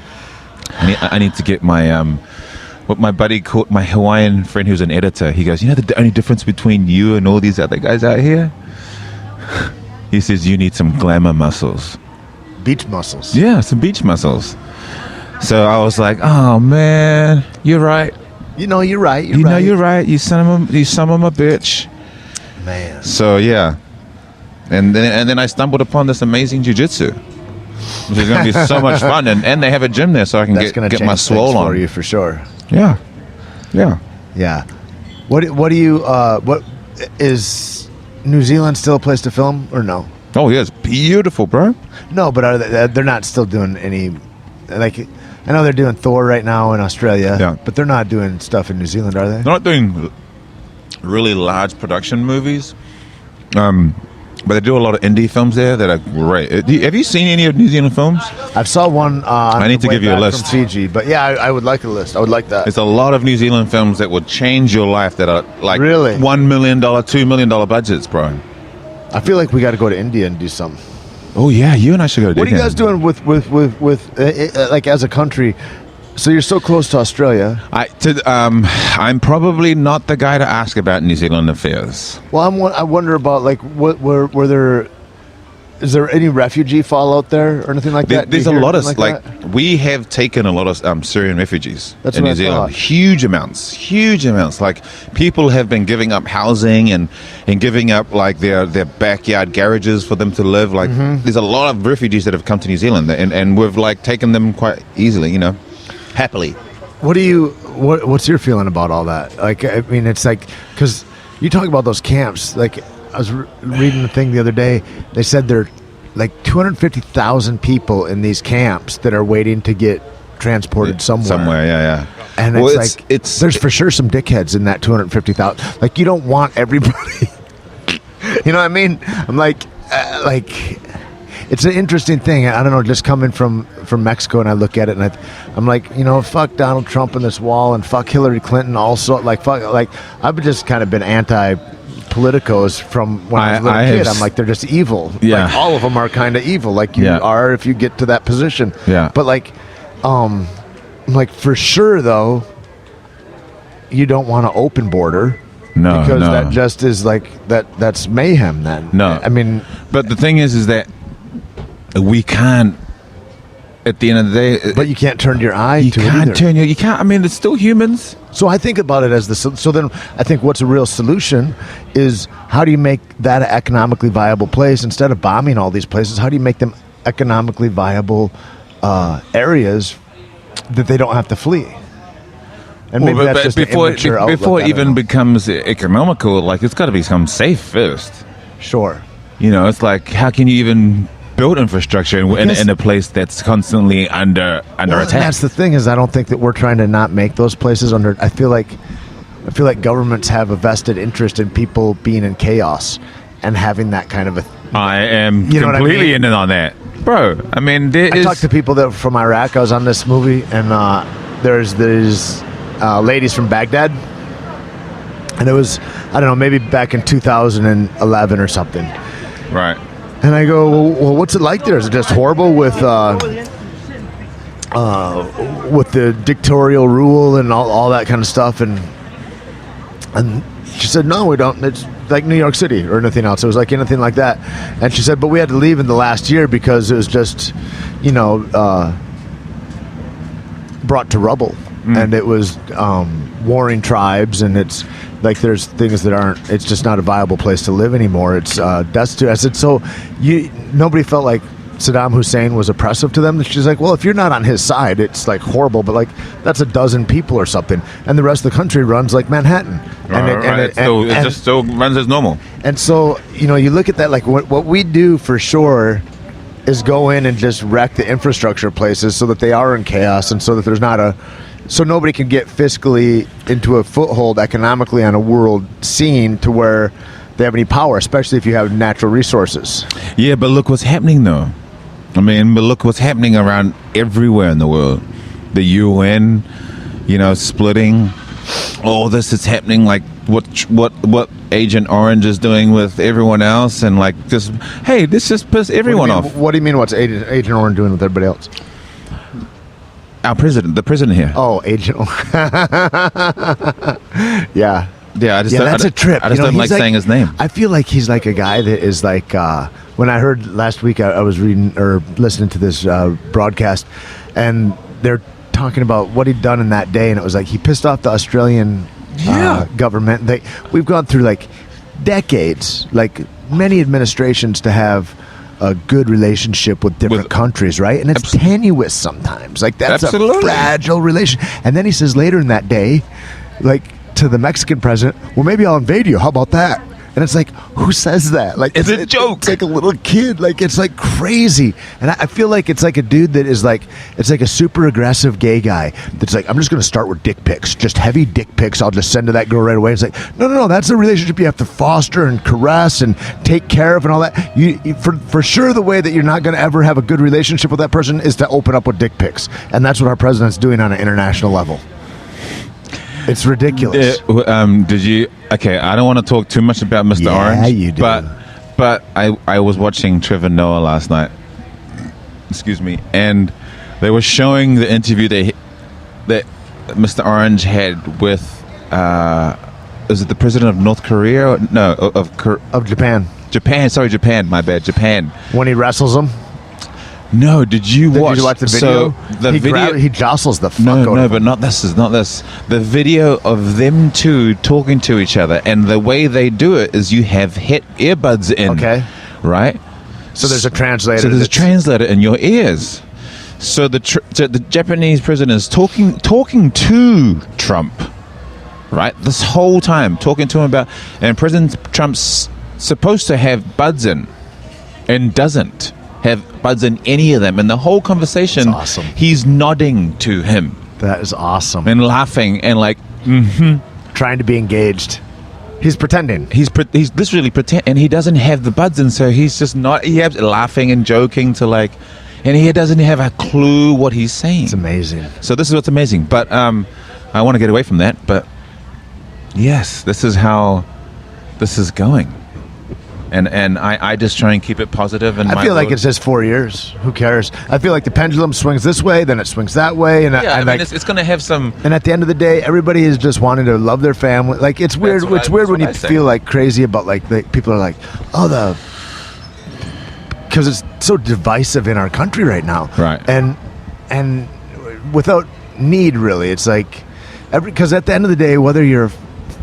I need to get my what my buddy called my Hawaiian friend who's an editor. He goes, you know, the only difference between you and all these other guys out here. He says you need some glamour muscles. Beach muscles. Yeah, some beach muscles. So I was like, oh man, you're right. You know, you're right. You know, you're right. You son of a bitch. Man. So yeah, and then I stumbled upon this amazing jiu-jitsu, which is going to be so much fun. And they have a gym there, so I can That's gonna get my change swole things for on. you for sure. Yeah, yeah. Yeah. What do you what is New Zealand still a place to film or no? Oh yeah, it's beautiful, bro. No, but they're not still doing any, like, I know they're doing Thor right now in Australia, Yeah. but they're not doing stuff in New Zealand, are they? They're not doing really large production movies, but they do a lot of indie films there that are great. Have you seen any of New Zealand films? I saw one on I need the to way give you a back list. from Fiji, but yeah, I would like a list. I would like that. There's a lot of New Zealand films that would change your life that are like Really? $1 million, $2 million budgets, bro. I feel like we got to go to India and do something. Oh yeah, you and I should go to What are you India. guys doing with like as a country? So you're so close to Australia. I'm probably not the guy to ask about New Zealand affairs. Well, I wonder about like what were there. is there any refugee fallout there or anything like that? There's Do a you hear lot of anything like we have taken a lot of Syrian refugees That's in what New I Zealand. thought. Huge amounts. Like people have been giving up housing and giving up like their backyard garages for them to live. Like there's a lot of refugees that have come to New Zealand, and we've like taken them quite easily, happily. What's your feeling about all that? Like, I mean, it's like, because you talk about those camps. Like, I was reading the thing the other day. They said there are like 250,000 people in these camps that are waiting to get transported somewhere. Yeah. And it's there's for sure some dickheads in that 250,000. Like, you don't want everybody. You know what I mean? I'm like, it's an interesting thing. I don't know, just coming from Mexico, and I look at it, and I'm like, fuck Donald Trump and this wall, and fuck Hillary Clinton also. Like, I've just kind of been anti-politicos from when I was a little kid. I'm like, they're just evil. Yeah. Like, all of them are kind of evil, like you are if you get to that position. Yeah. But like for sure, though, you don't want an open border. No, because that just is like that's mayhem then. No. I mean, but the thing is that we can't, at the end of the day, but you can't turn your eye you to can't it turn your, you can't, I mean, it's still humans. So I think about it as so then I think what's a real solution is how do you make that an economically viable place instead of bombing all these places? How do you make them economically viable areas that they don't have to flee? And maybe that's just before it even becomes economical, like it's got to become safe first. Sure. It's like, how can you even build infrastructure in a place that's constantly under attack? That's the thing, is I don't think that we're trying to not make those places under. I feel like governments have a vested interest in people being in chaos and having that kind of a. I am completely in on that, bro. I mean, I talked to people that from Iraq. I was on this movie, and there's ladies from Baghdad, and it was, I don't know, maybe back in 2011 or something. Right. And I go, well, what's it like there? Is it just horrible with the dictatorial rule and all that kind of stuff? And she said, no, we don't. It's like New York City or anything else. It was like anything like that. And she said, but we had to leave in the last year because it was just, brought to rubble. And it was warring tribes, and it's like there's things that aren't. It's just not a viable place to live anymore. It's destitute. I said, so nobody felt like Saddam Hussein was oppressive to them. She's like, well, if you're not on his side, it's like horrible, but like that's a dozen people or something, and the rest of the country runs like Manhattan, It just still runs as normal. And so you look at that, like what we do for sure is go in and just wreck the infrastructure places so that they are in chaos, and so that there's not so nobody can get fiscally into a foothold economically on a world scene to where they have any power, especially if you have natural resources. Yeah, but look what's happening though. I mean, but look what's happening around everywhere in the world. The UN, splitting. All this is happening, like what Agent Orange is doing with everyone else, and like just, hey, this just pisses everyone off. What do you mean? What's Agent Orange doing with everybody else? Our president, the president here. Oh, Agent Orange. Yeah. Yeah, that's a trip. I just don't like saying his name. I feel like he's like a guy that is like, when I heard last week, I was reading or listening to this broadcast, and they're talking about what he'd done in that day, and it was like he pissed off the Australian government. We've gone through like decades, like many administrations, to have a good relationship with different countries, right? And it's tenuous sometimes. Like that's a fragile relation. And then he says later in that day, like to the Mexican president, well, maybe I'll invade you. How about that? And it's like, who says that? Like, it's a joke. It's like a little kid. Like, it's like crazy. And I feel like it's like a dude that is like, it's like a super aggressive gay guy that's like, I'm just going to start with dick pics, just heavy dick pics. I'll just send to that girl right away. It's like, no. That's a relationship you have to foster and caress and take care of and all that. You for sure, the way that you're not going to ever have a good relationship with that person is to open up with dick pics. And that's what our president's doing on an international level. It's ridiculous. Did you? Okay, I don't want to talk too much about Mr. Orange. Yeah, you do. But I was watching Trevor Noah last night. Excuse me, and they were showing the interview that Mr. Orange had with is it the president of North Korea? No, of Japan. Japan. My bad, Japan. When he wrestles him. No, did you watch the video? So the video he jostles the fuck out of him. but not this. The video of them two talking to each other, and the way they do it is you have earbuds in. Okay. Right. So there's a translator. So there's a translator in your ears. So the Japanese president is talking to Trump, right? This whole time talking to him about, and President Trump's supposed to have buds in, and doesn't have buds in any of them. And the whole conversation, that's awesome. He's nodding to him. That is awesome. And laughing and like, trying to be engaged. He's pretending. He's literally pretend, and he doesn't have the buds in, so he's just not. He's laughing and joking to like, and he doesn't have a clue what he's saying. It's amazing. So this is what's amazing. But I want to get away from that. But yes, this is how this is going. And I just try and keep it positive. And I feel like it's just 4 years. Who cares? I feel like the pendulum swings this way, then it swings that way, and I mean, it's going to have some. And at the end of the day, everybody is just wanting to love their family. Like it's weird. It's weird when you feel like crazy about like people are like, because it's so divisive in our country right now, right? And without need, really, it's like because at the end of the day, whether you're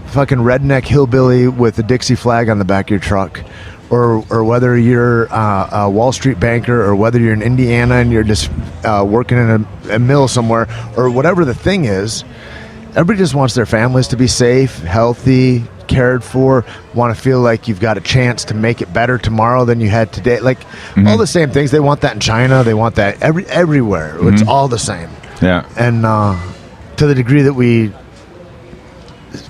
fucking redneck hillbilly with a Dixie flag on the back of your truck, or whether you're a Wall Street banker, or whether you're in Indiana and you're just working in a mill somewhere, or whatever the thing is, everybody just wants their families to be safe, healthy, cared for, want to feel like you've got a chance to make it better tomorrow than you had today. Like all the same things. They want that in China. They want that everywhere. It's all the same. Yeah. And to the degree that we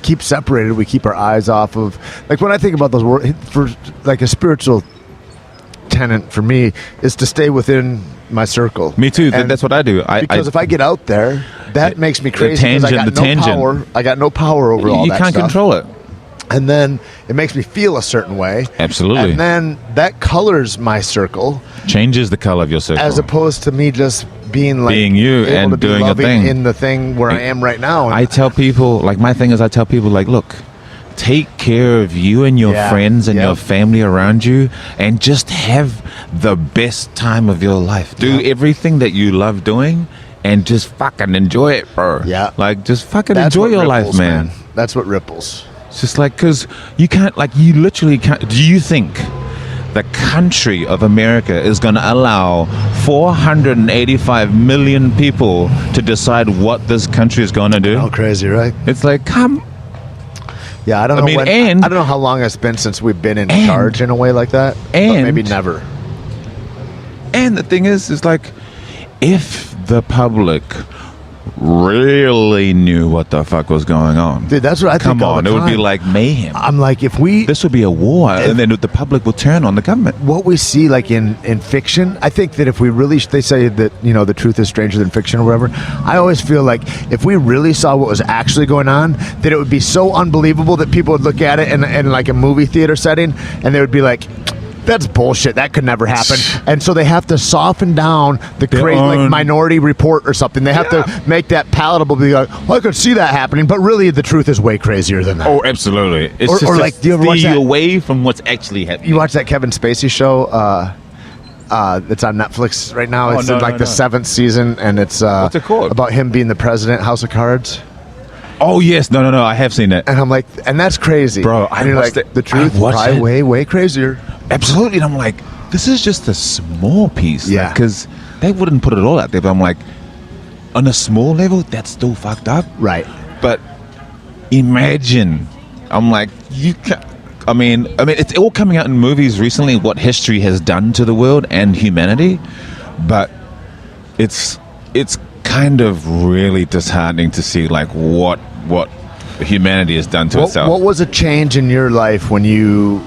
keep separated, we keep our eyes off of, like when I think about those for like a spiritual tenet for me is to stay within my circle. Me too. That's what I do. Because if I get out there, that makes me crazy. I got no power over all that stuff. You can't control it. And then it makes me feel a certain way. Absolutely. And then that colors my circle. Changes the color of your circle. As opposed to me just being you able and to be doing a loving thing in the thing where I am right now. I tell people, like my thing is I tell people like, look, take care of you and your friends and your family around you, and just have the best time of your life. Do everything that you love doing and just fucking enjoy it, bro. Yeah. Like just fucking enjoy your life, man. That's what ripples. It's just like, because you can't, like, you literally can't. Do you think the country of America is going to allow 485 million people to decide what this country is going to do? How crazy, right? It's like, come. Yeah, I don't know. I don't know how long it's been since we've been in charge in a way like that. But maybe never. And the thing is like, if the public really knew what the fuck was going on, dude, that's what I think. Come on, it would be like mayhem. I'm like, this would be a war, and then the public will turn on the government. What we see, like in fiction, I think that if we really, they say that the truth is stranger than fiction or whatever. I always feel like if we really saw what was actually going on, that it would be so unbelievable that people would look at it in like a movie theater setting, and they would be like, that's bullshit. That could never happen. And so they have to soften down the crazy, like Minority Report or something. They have to make that palatable. Be like, well, I could see that happening, but really the truth is way crazier than that. Oh, absolutely. It's or like, do you ever watch that? Away from what's actually happening. You watch that Kevin Spacey show? That's on Netflix right now. It's the 7th season, and it's what's it called? About him being the president. House of Cards. Oh yes, no, I have seen that, and I'm like, and that's crazy, bro. And you're like, the truth is probably way crazier. Absolutely, and I'm like, this is just a small piece, because they wouldn't put it all out there. But I'm like, on a small level, that's still fucked up, right? But imagine, I'm like, you can. I mean, it's all coming out in movies recently. What history has done to the world and humanity, but it's kind of really disheartening to see like what humanity has done to itself. What was a change in your life when you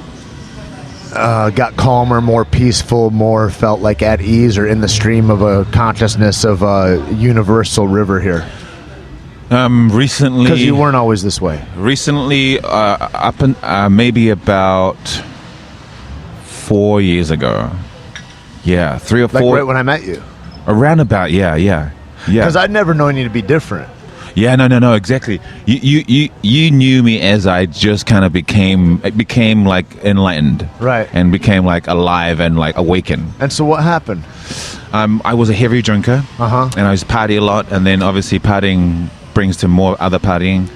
got calmer, more peaceful, more felt like at ease or in the stream of a consciousness of a universal river here? Recently, because you weren't always this way. Recently, maybe about 4 years ago. Yeah, 3 or 4. Like right when I met you. Around about, yeah. Because I'd never known you to be different. Yeah, no, exactly. You knew me as I just kind of became like enlightened, Right. and became like alive and like awakened. And so what happened? I was a heavy drinker, and I was party a lot, and then obviously partying brings to more other partying,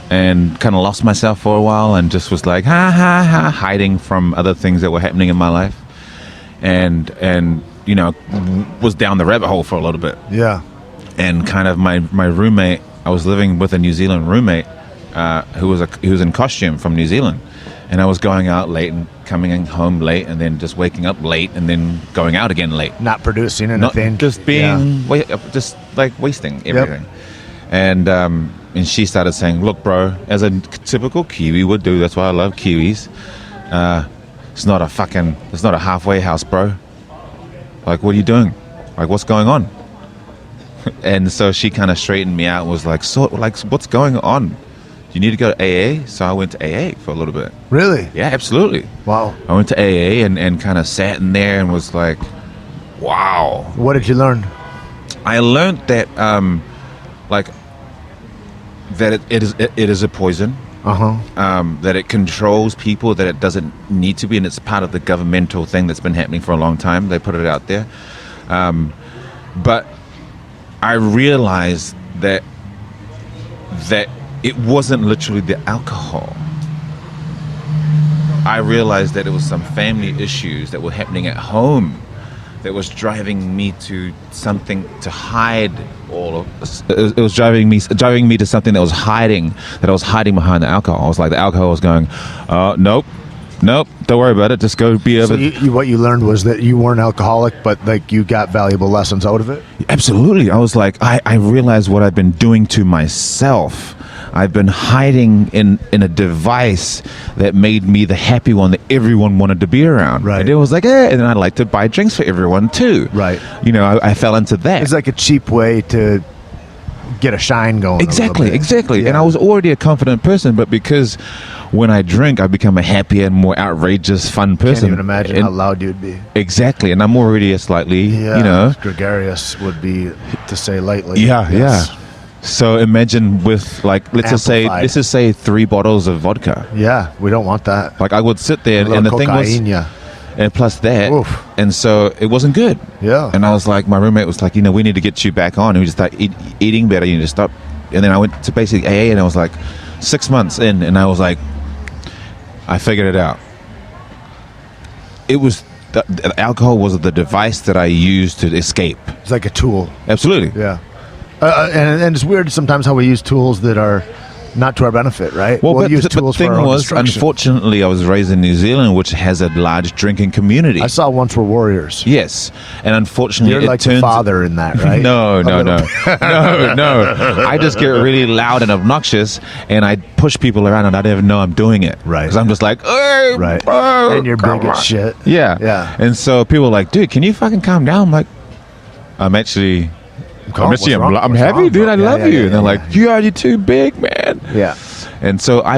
and kind of lost myself for a while, and just was like hiding from other things that were happening in my life, and you know, was down the rabbit hole for a little bit. Yeah. And kind of my roommate, I was living with a New Zealand roommate who was in costume from New Zealand, and I was going out late and coming in home late, and then just waking up late and then going out again late. Not producing Not anything. just being just like wasting everything. And she started saying, "Look, bro, as a typical Kiwi would do, that's why I love Kiwis. It's not a halfway house, bro. Like, what are you doing? Like, what's going on?" And so she kind of straightened me out and was like, what's going on? Do you need to go to AA? So I went to AA for a little bit. Really? Yeah, absolutely. Wow. I went to AA and kind of sat in there and was like, wow. What did you learn? I learned that, that it is a poison. That it controls people, that it doesn't need to be, and it's part of the governmental thing that's been happening for a long time. They put it out there. But I realized that it wasn't literally the alcohol. I realized that it was some family issues that were happening at home that was driving me to something to hide all of. It was driving me to something that I was hiding behind the alcohol. I was like, the alcohol was going, nope, don't worry about it. Just go be over. So what you learned was that you weren't alcoholic, but like you got valuable lessons out of it? Absolutely. I was like, I realized what I've been doing to myself. I've been hiding in a device that made me the happy one that everyone wanted to be around. Right. And it was like, and then I'd like to buy drinks for everyone too. Right. You know, I fell into that. It's like a cheap way to get a shine going. Exactly. Yeah. And I was already a confident person, but because when I drink, I become a happier and more outrageous, fun person. Can't even imagine how loud you'd be. Exactly. And I'm already a slightly, gregarious would be, to say lightly. Yeah. So imagine with like, let's just say 3 bottles of vodka. Yeah, we don't want that. Like I would sit there and the thing was, and plus that, oof. And so it wasn't good. Yeah. And I was like, my roommate was like, we need to get you back on. And we just start eating better. You need to stop. And then I went to basically AA, and I was like 6 months in, and I was like, I figured it out. It was the alcohol was the device that I used to escape. It's like a tool. Absolutely. Yeah. And it's weird sometimes how we use tools that are not to our benefit, right? Well, we'll but use the tools thing for our own was, destruction. unfortunately, I was raised in New Zealand, which has a large drinking community. I saw once we're warriors. Yes, and unfortunately, You're like the father in that, right? No. No. I just get really loud and obnoxious, and I push people around, and I don't even know I'm doing it. Right. Because I'm just like, hey, right. bro, And you're big as shit. Yeah. And so people are like, dude, can you fucking calm down? I'm like, I'm happy, dude. I love you. And they're like, you're too big, man. Yeah. And so I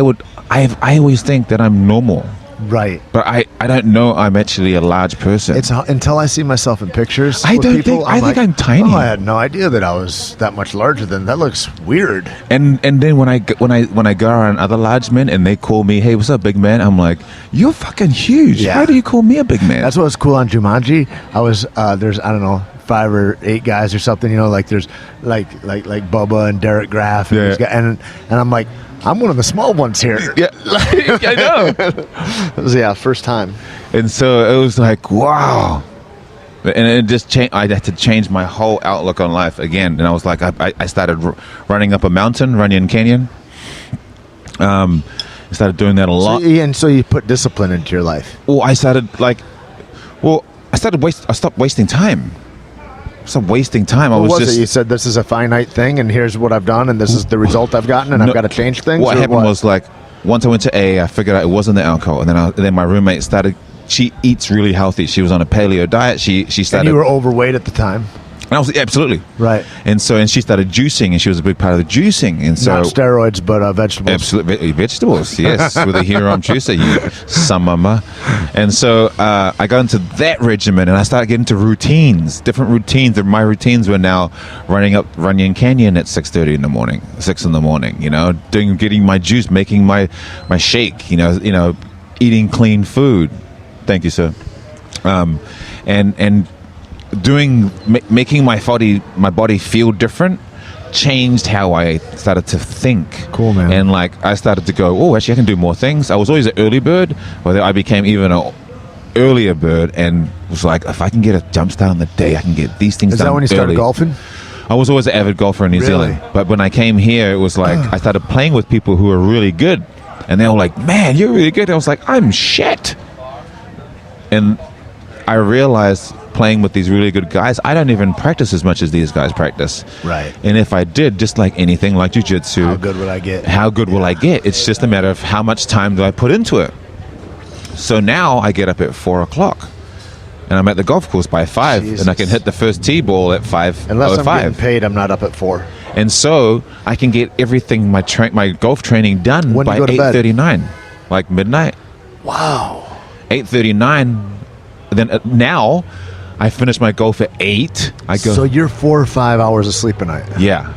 always think that I'm normal. Right. But I don't know I'm actually a large person. It's until I see myself in pictures. I with don't people, think I think I'm tiny. Oh, I had no idea that I was that much larger than that. Looks weird. And then when I go around other large men and they call me, hey, what's up, big man? I'm like, you're fucking huge. Yeah. Why do you call me a big man? That's what was cool on Jumanji. I was there's I don't know 5 or 8 guys or something. Like there's like Bubba and Derek Graff and these guys, and I'm like, I'm one of the small ones here. Yeah, I know. It was first time. And so it was like, wow. And it just changed. I had to change my whole outlook on life again. And I was like, I started running up a mountain, Runyon Canyon. I started doing that a lot. So you put discipline into your life. Well, I stopped wasting time. Stop wasting time. What was it? You said this is a finite thing, and here's what I've done, and this is the result I've gotten, and I've got to change things. What happened was, like, once I went to AA, I figured out it wasn't the alcohol, and then my roommate started. She eats really healthy. She was on a paleo diet. She started. And you were overweight at the time. And I was absolutely Right. and she started juicing, and she was a big part of the juicing, and so Not steroids, but vegetables. absolutely vegetables, yes, with a hero juicer, you some mama. And so I got into that regimen, and I started getting into different routines. And my routines were now running up Runyon Canyon at 6:30 in the morning, 6 in the morning. You know, getting my juice, making my shake. You know, eating clean food. Thank you, sir. And making my body feel different changed how I started to think. Cool, man. And like I started to go, oh, actually I can do more things. I was always an early bird, whether I became even an earlier bird, and was like, if I can get a jump start on the day, I can get these things done. Is that when you started early. golfing? I was always an avid golfer in New Zealand, but when I came here, it was like I started playing with people who were really good, and they were like, man, you're really good. And I was like, I'm shit. And I realized, playing with these really good guys, I don't even practice as much as these guys practice. Right. And if I did, just like anything, like jiu-jitsu, How good would I get? How good will I get? It's just a matter of how much time do I put into it. So now I get up at 4 o'clock, and I'm at the golf course by 5, Jesus. and I can hit the first tee ball at 5:05. Unless I'm getting paid, I'm not up at 4. And so I can get everything, my golf training done When do by you go to bed? 8:39, like midnight. Wow. 8:39. Then now I finish my golf at 8. I go. So you're 4 or 5 hours of sleep a night. Yeah.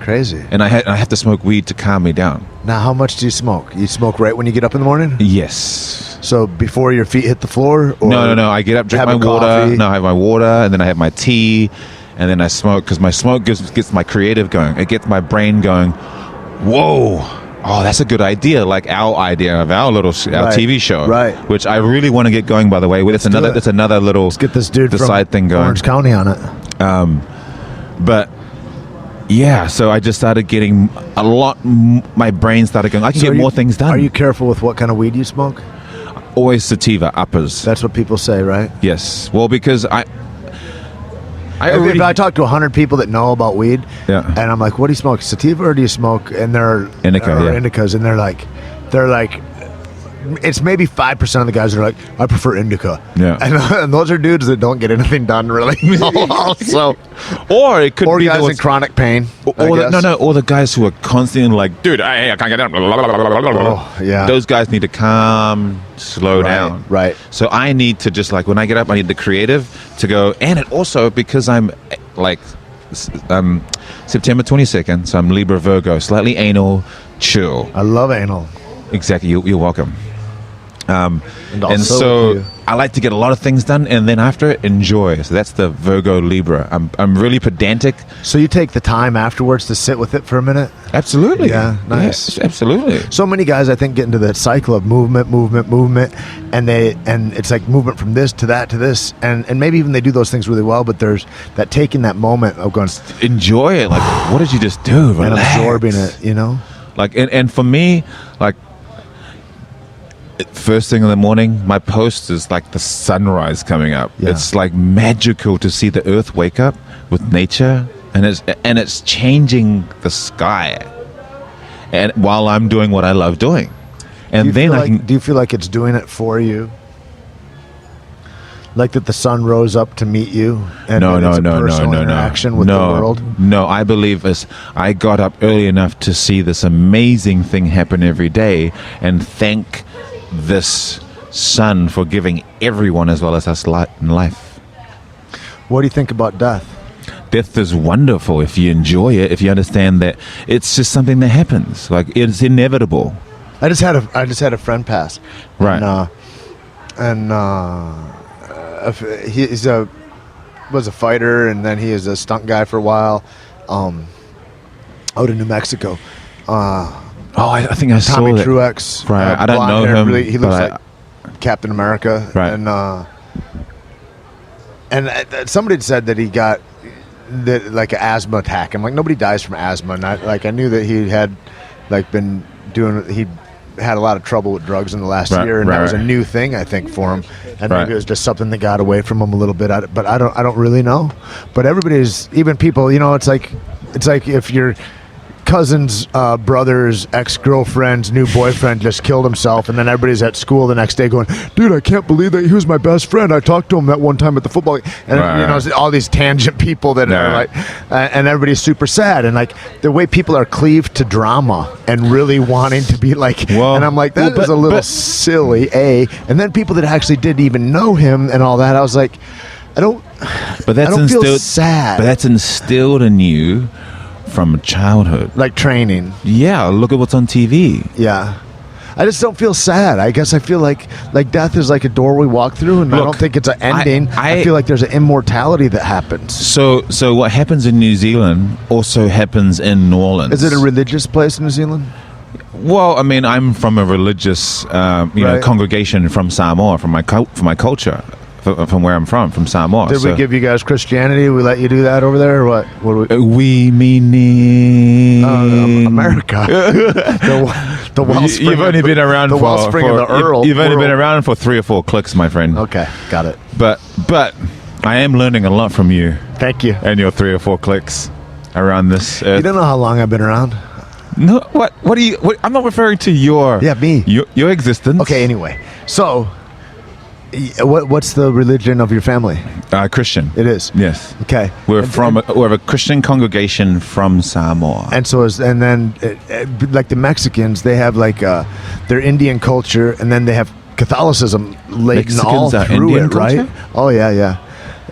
Crazy. And I have to smoke weed to calm me down. Now, how much do you smoke? You smoke right when you get up in the morning? Yes. So before your feet hit the floor? Or No. I get up, drink my have a water. coffee? No, I have my water, and then I have my tea, and then I smoke, because my smoke gets my creative going. It gets my brain going. Whoa. Oh, that's a good idea. Like our idea of our Right. TV show, Right. Which I really want to get going. By the way, that's do it. another little. Let's get this dude the from side thing going. Orange County on it. But yeah, so I just started getting a lot. My brain started going. I can So get are you- more things done. Are you careful with what kind of weed you smoke? Always sativa uppers? That's what people say, right? Yes. Well, because I If I talk to 100 people that know about weed, Yeah. and I'm like, "What do you smoke? Sativa or do you smoke?" And they're Indica, or yeah. indicas, and they're like, it's maybe 5% of the guys that are like, "I prefer indica." Yeah. and those are dudes that don't get anything done really. So, or it could or be guys there in was- chronic pain. I or guess. or the guys who are constantly like, dude, I can't get down. Oh, yeah. Those guys need to slow down. Right. So I need to just like when I get up, I need the creative to go, and it also because I'm like September 22nd, so I'm Libra Virgo, slightly anal, chill. I love anal. Exactly. You're welcome. And also so you. I like to get a lot of things done, and then after it, enjoy. So that's the Virgo Libra. I'm really pedantic. So you take the time afterwards to sit with it for a minute? Absolutely. Yeah, nice. Yes, absolutely. So many guys, I think, get into that cycle of movement, and it's like movement from this to that to this, and maybe even they do those things really well, but there's that taking that moment of going, Enjoy it. Like, what did you just do? and Relax. absorbing it, you know? Like, and for me, like, first thing in the morning, my post is like the sunrise coming up. Yeah. It's like magical to see the earth wake up with nature, and it's changing the sky, and while I'm doing what I love doing, and then do you feel like it's doing it for you? Like that the sun rose up to meet you, and no, it's a personal interaction with the world. No, I believe I got up early enough to see this amazing thing happen every day, and thank this sun for giving everyone as well as us light in life. What do you think about death? Death is wonderful if you enjoy it, if you understand that it's just something that happens. Like, it's inevitable. I just had a friend pass, Right. He's was a fighter, and then he is a stunt guy for a while, out in New Mexico. I think I saw Tommy that. Truex. Right. I don't blonde know hair, him. Really, he looks but like Captain America. Right. And somebody said that he got like an asthma attack. I'm like, nobody dies from asthma. And I knew that he had he had a lot of trouble with drugs in the last year, and that was a new thing, I think, for him. And maybe it was just something that got away from him a little bit. But I don't really know. But everybody's, even people, you know, it's like if you're cousin's brother's ex-girlfriend's new boyfriend just killed himself, and then everybody's at school the next day going, dude, I can't believe that he was my best friend. I talked to him that one time at the football game. And all these tangent people that are like, and everybody's super sad, and like the way people are cleaved to drama and really wanting to be like, and I'm like, that is a little silly, and then people that actually didn't even know him and all that, I was like, I don't feel sad. But that's instilled in you from childhood. Like training. Yeah, look at what's on TV. Yeah. I just don't feel sad. I guess I feel like death is like a door we walk through, and I don't think it's an ending. I feel like there's an immortality that happens. So what happens in New Zealand also happens in New Orleans. Is it a religious place in New Zealand? Well, I mean, I'm from a religious congregation from Samoa, from my culture. From where I'm from Samoa. Did we give you guys Christianity? We let you do that over there, or what? We meaning America. the wellspring. You've only been around the wellspring of the Earl. You've only been around for 3 or 4 clicks, my friend. Okay, got it. But I am learning a lot from you. Thank you. And your 3 or 4 clicks around this earth. You don't know how long I've been around. No, what do you? I'm not referring to your. Yeah, me. Your existence. Okay. Anyway, so. What's the religion of your family? Christian. It is. Yes. Okay. We're a Christian congregation from Samoa. And then like the Mexicans, they have like their Indian culture, and then they have Catholicism laden all through Indian culture? Right? Oh yeah.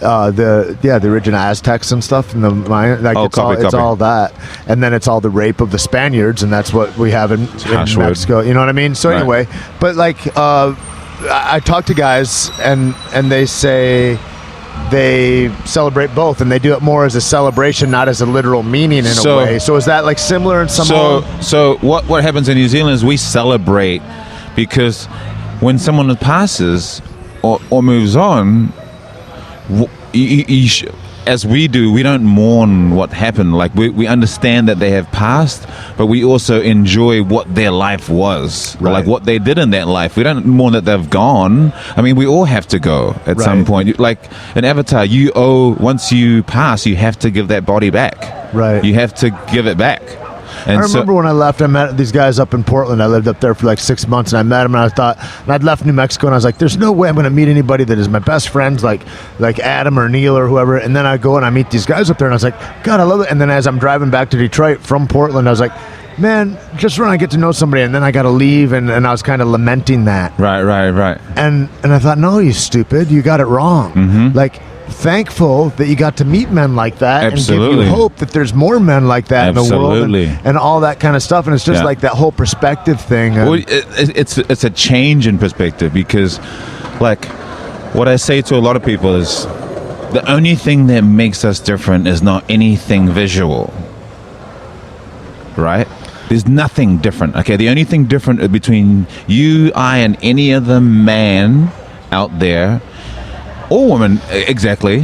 The original Aztecs and stuff, and the Mayan, like it's all that, and then it's all the rape of the Spaniards, and that's what we have in Mexico. You know what I mean? So anyway, but like. I talk to guys and they say they celebrate both, and they do it more as a celebration, not as a literal meaning in a way. So is that like similar in Samoa? So what happens in New Zealand is we celebrate because when someone passes or moves on, as we do, we don't mourn what happened. Like we understand that they have passed, but we also enjoy what their life was, like what they did in that life. We don't mourn that they've gone. I mean, we all have to go at some point. Like in Avatar, once you pass, you have to give that body back. Right. You have to give it back. And I remember when I left, I met these guys up in Portland. I lived up there for like 6 months, and I met them, and I'd left New Mexico, and I was like, there's no way I'm going to meet anybody that is my best friends, like Adam or Neil or whoever. And then I go and I meet these guys up there, and I was like, God, I love it. And then as I'm driving back to Detroit from Portland, I was like, man, just when I get to know somebody, and then I got to leave, and I was kind of lamenting that. Right. And I thought, no, you stupid, you got it wrong. Mm-hmm. Like, thankful that you got to meet men like that. Absolutely. And give you hope that there's more men like that in the world and all that kind of stuff. And it's just like that whole perspective thing. Well, it's a change in perspective, because like what I say to a lot of people is the only thing that makes us different is not anything visual, right? There's nothing different. Okay, the only thing different between you, I, and any other man out there or woman, exactly,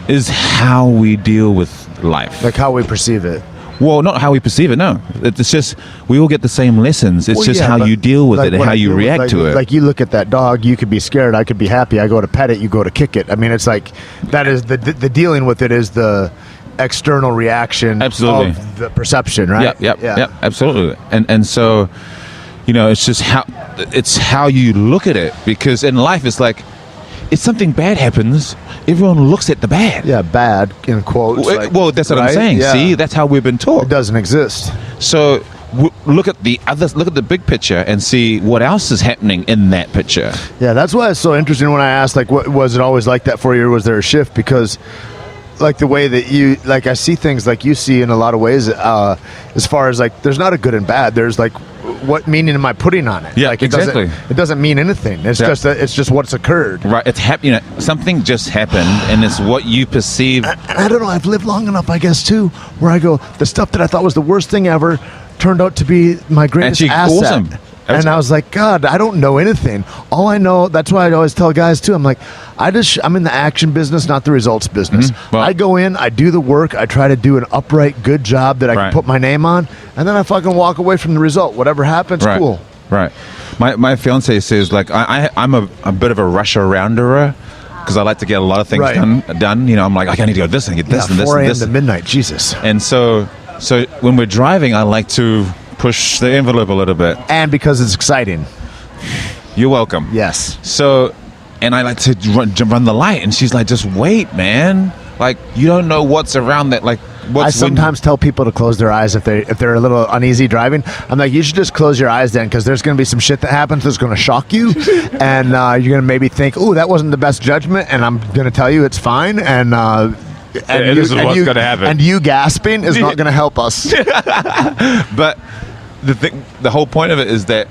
is how we deal with life. Like how we perceive it. Well, not how we perceive it, no. It's just, we all get the same lessons. It's just how you deal with it and how you react to it. Like you look at that dog, you could be scared, I could be happy. I go to pet it, you go to kick it. I mean, it's like, that is, the dealing with it is the external reaction of the perception, right? Yep, absolutely. And so, it's just how you look at it. Because in life, it's like, if something bad happens, everyone looks at the bad. Yeah, bad, in quotes. Well, that's what I'm saying. Yeah. See, that's how we've been taught. It doesn't exist. So look at the big picture and see what else is happening in that picture. Yeah, that's why it's so interesting when I asked, like, what was it always like that for you, or was there a shift? Because like the way that you, like, I see things like you see in a lot of ways, as far as like, there's not a good and bad. There's like, what meaning am I putting on it? Yeah, like, exactly. It doesn't mean anything. It's just what's occurred. Right. It's something just happened, and it's what you perceive. And I don't know. I've lived long enough, I guess, too, where I go, the stuff that I thought was the worst thing ever turned out to be my greatest asset. Awesome. And I was like, God, I don't know anything. All I know, that's why I always tell guys too, I'm like, I'm in the action business, not the results business. Mm-hmm. Well, I go in, I do the work, I try to do an upright, good job that I can put my name on, and then I fucking walk away from the result. Whatever happens, cool. Right. My fiance says, like, I'm a bit of a rush-arounder, because I like to get a lot of things done. I'm like, I need to go this and get this and this and this. 4 a.m. to midnight, Jesus. And so So when we're driving, I like to push the envelope a little bit. And because it's exciting. You're welcome. Yes. So, and I like to run the light, and she's like, just wait, man. Like, you don't know what's around that. Like, I sometimes tell people to close their eyes if they're a little uneasy driving. I'm like, you should just close your eyes then, because there's going to be some shit that happens that's going to shock you, and you're going to maybe think, "Ooh, that wasn't the best judgment," and I'm going to tell you it's fine, and this is what's going to happen. And you gasping is not going to help us. But the whole point of it is that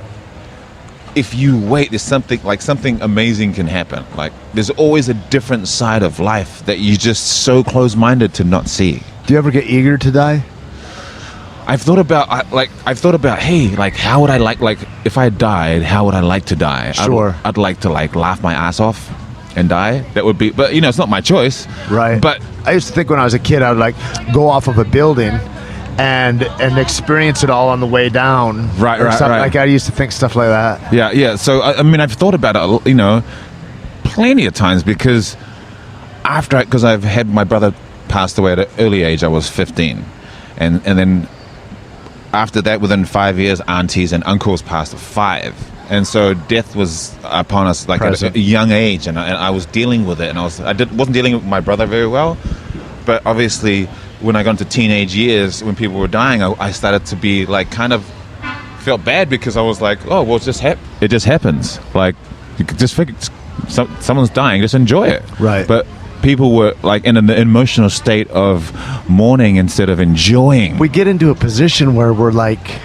if you wait, there's something amazing can happen. Like, there's always a different side of life that you're just so close-minded to not see. Do you ever get eager to die? I've thought about, hey, like, how would I like if I died, how would I like to die? Sure. I'd like to like laugh my ass off and die. That would be, but it's not my choice. Right. But I used to think when I was a kid, I would like go off of a building and experience it all on the way down. Right. Like, I used to think stuff like that. Yeah. So I mean, I've thought about it, plenty of times, because because I've had my brother passed away at an early age. I was 15, and then after that, within 5 years, aunties and uncles passed at 5, and so death was upon us like at a young age, and I was dealing with it, and I wasn't dealing with my brother very well, but obviously when I got into teenage years, when people were dying, I started to be like, kind of felt bad, because I was like, oh well, it just happens. Like, you could just figure someone's dying, just enjoy it. Right. But people were like in an emotional state of mourning instead of enjoying. We get into a position where we're like,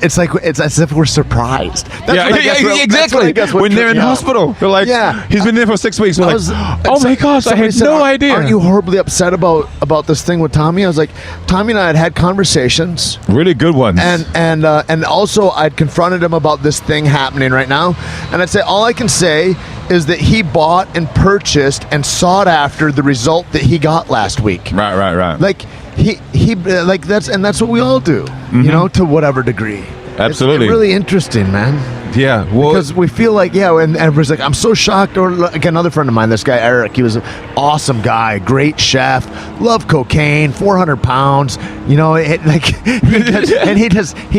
it's as if we're surprised. Exactly. When they're in hospital, they're like, he's been there for 6 weeks. We're like, oh my gosh, I had no idea. Aren't you horribly upset about this thing with Tommy? I was like, Tommy and I had conversations, really good ones, and also I'd confronted him about this thing happening right now, and I'd say, all I can say is that he bought and purchased and sought after the result that he got last week. Right. Like, he like that's what we all do, to whatever degree. Absolutely. It's really interesting, man. Yeah, well, because we feel like, and everybody's like, I'm so shocked. Or like another friend of mine, this guy Eric, he was an awesome guy, great chef, loved cocaine, 400 pounds. He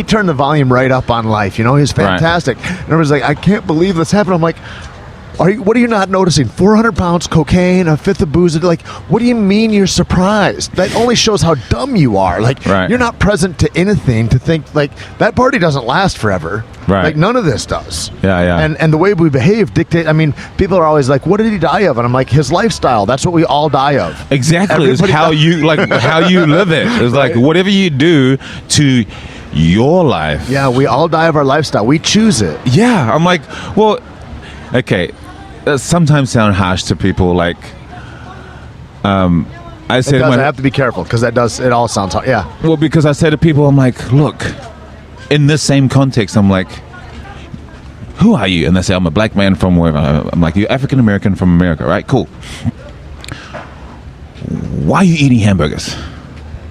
turned the volume right up on life. He was fantastic. Right. And everybody's like, I can't believe this happened. I'm like, what are you not noticing? 400 pounds, cocaine, a fifth of booze. Like, what do you mean you're surprised? That only shows how dumb you are. Like, You're not present to anything to think, like, that party doesn't last forever. Right. Like, none of this does. Yeah. And the way we behave dictate. I mean, people are always like, what did he die of? And I'm like, his lifestyle. That's what we all die of. Exactly. It's how you live it. It's like, whatever you do to your life. Yeah, we all die of our lifestyle. We choose it. Yeah. I'm like, well, okay. Sometimes sound harsh to people, like I say I have to be careful, because it all sounds hard. Yeah. Well, because I say to people, I'm like, look, in this same context, I'm like, who are you? And they say, I'm a black man from wherever. I'm like, you're African American from America, right? Cool. Why are you eating hamburgers?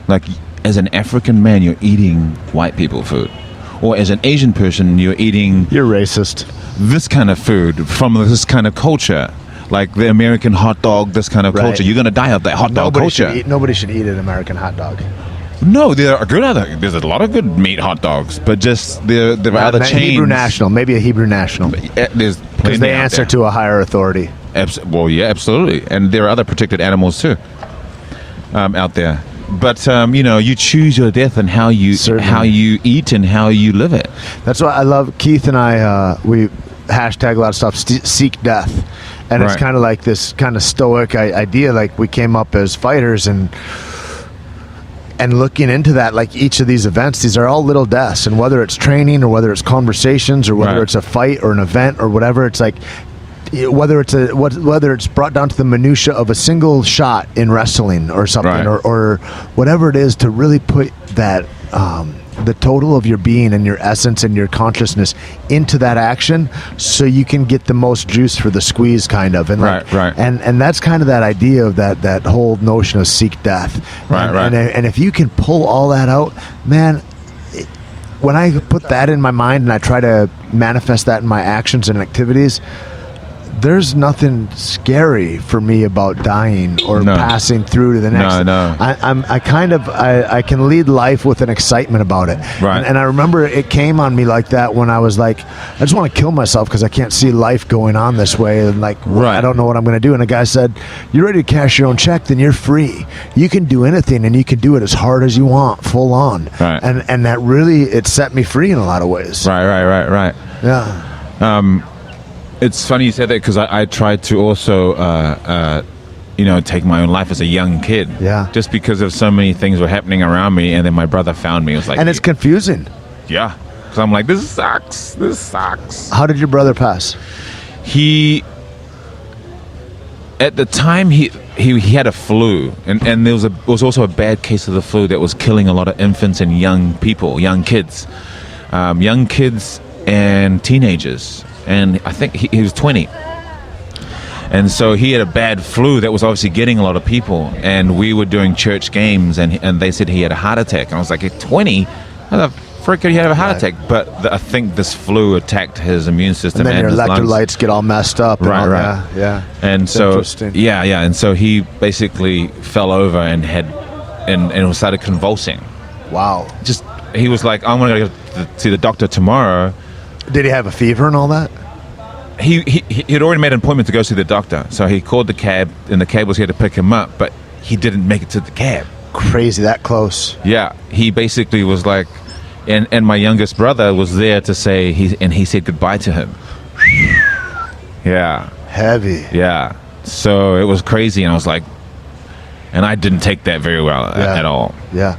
Like, as an African man, you're eating white people food. Or as an Asian person, you're racist. This kind of food from this kind of culture, like the American hot dog, this kind of culture. You're going to die of that hot dog culture. Nobody should eat an American hot dog. No, there's a lot of good meat hot dogs, but just there are other chains. Hebrew National, maybe a Hebrew National. There's plenty, because they answer to a higher authority. Well, yeah, absolutely, and there are other protected animals too out there. But you choose your death and how you eat and how you live it. That's why I love Keith and I. We hashtag a lot of stuff. Seek death, and it's kind of like this kind of stoic idea. Like, we came up as fighters and looking into that. Like, each of these events, these are all little deaths, and whether it's training or whether it's conversations or whether it's a fight or an event or whatever, it's like. Whether it's brought down to the minutia of a single shot in wrestling or something, or whatever it is, to really put that the total of your being and your essence and your consciousness into that action, so you can get the most juice for the squeeze, kind of. And and that's kind of that idea of that whole notion of seek death. And if you can pull all that out, man. When I put that in my mind and I try to manifest that in my actions and activities, there's nothing scary for me about dying or passing through to the next. No. I can lead life with an excitement about it. Right. And I remember it came on me like that when I was like, I just want to kill myself because I can't see life going on this way. And like, I don't know what I'm going to do. And the guy said, you're ready to cash your own check, then you're free. You can do anything and you can do it as hard as you want, full on. Right. And that really, it set me free in a lot of ways. Right. Yeah. It's funny you said that because I tried to also, take my own life as a young kid. Yeah. Just because of so many things were happening around me, and then my brother found me. It was like, and it's confusing. Yeah. Because I'm like, this sucks. How did your brother pass? At the time, he had a flu, and there was also a bad case of the flu that was killing a lot of infants and young kids and teenagers. And I think he was 20. And so he had a bad flu that was obviously getting a lot of people. And we were doing church games, and they said he had a heart attack. And I was like, at 20? How the frick could he have a heart attack? But I think this flu attacked his immune system and then your his lungs. electrolytes get all messed up. Right. Yeah. And it's so, interesting. yeah. And so he basically fell over and started convulsing. Wow. He was like, I'm going to go to the doctor tomorrow. Did he have a fever and all that? He had already made an appointment to go see the doctor, so he called the cab, and the cab was here to pick him up, but he didn't make it to the cab. Crazy, that close. Yeah, he basically was like, and my youngest brother was there to say, he said goodbye to him. Yeah. Heavy. Yeah. So it was crazy, and I was like, and I didn't take that very well at all. Yeah.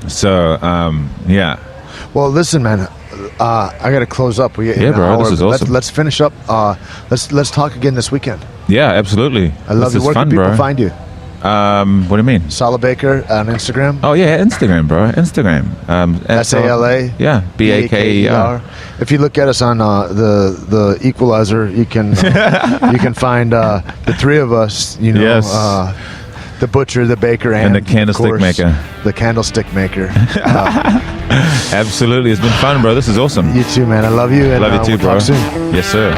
So, yeah. Well, listen, man. I got to close up. Bro, this is awesome. Let's finish up. Let's talk again this weekend. Yeah, absolutely. I love you. Where can people find you? What do you mean? Sala Baker on Instagram. Oh yeah, Instagram, bro. Instagram. SALA. Yeah, BAKER. If you look at us on the Equalizer, you can you can find the three of us. Yes. The butcher, the baker, and the candlestick maker. The candlestick maker. Absolutely, it's been fun, bro. This is awesome. You too, man. I love you. And, love you too, we'll bro. Talk soon. Yes, sir.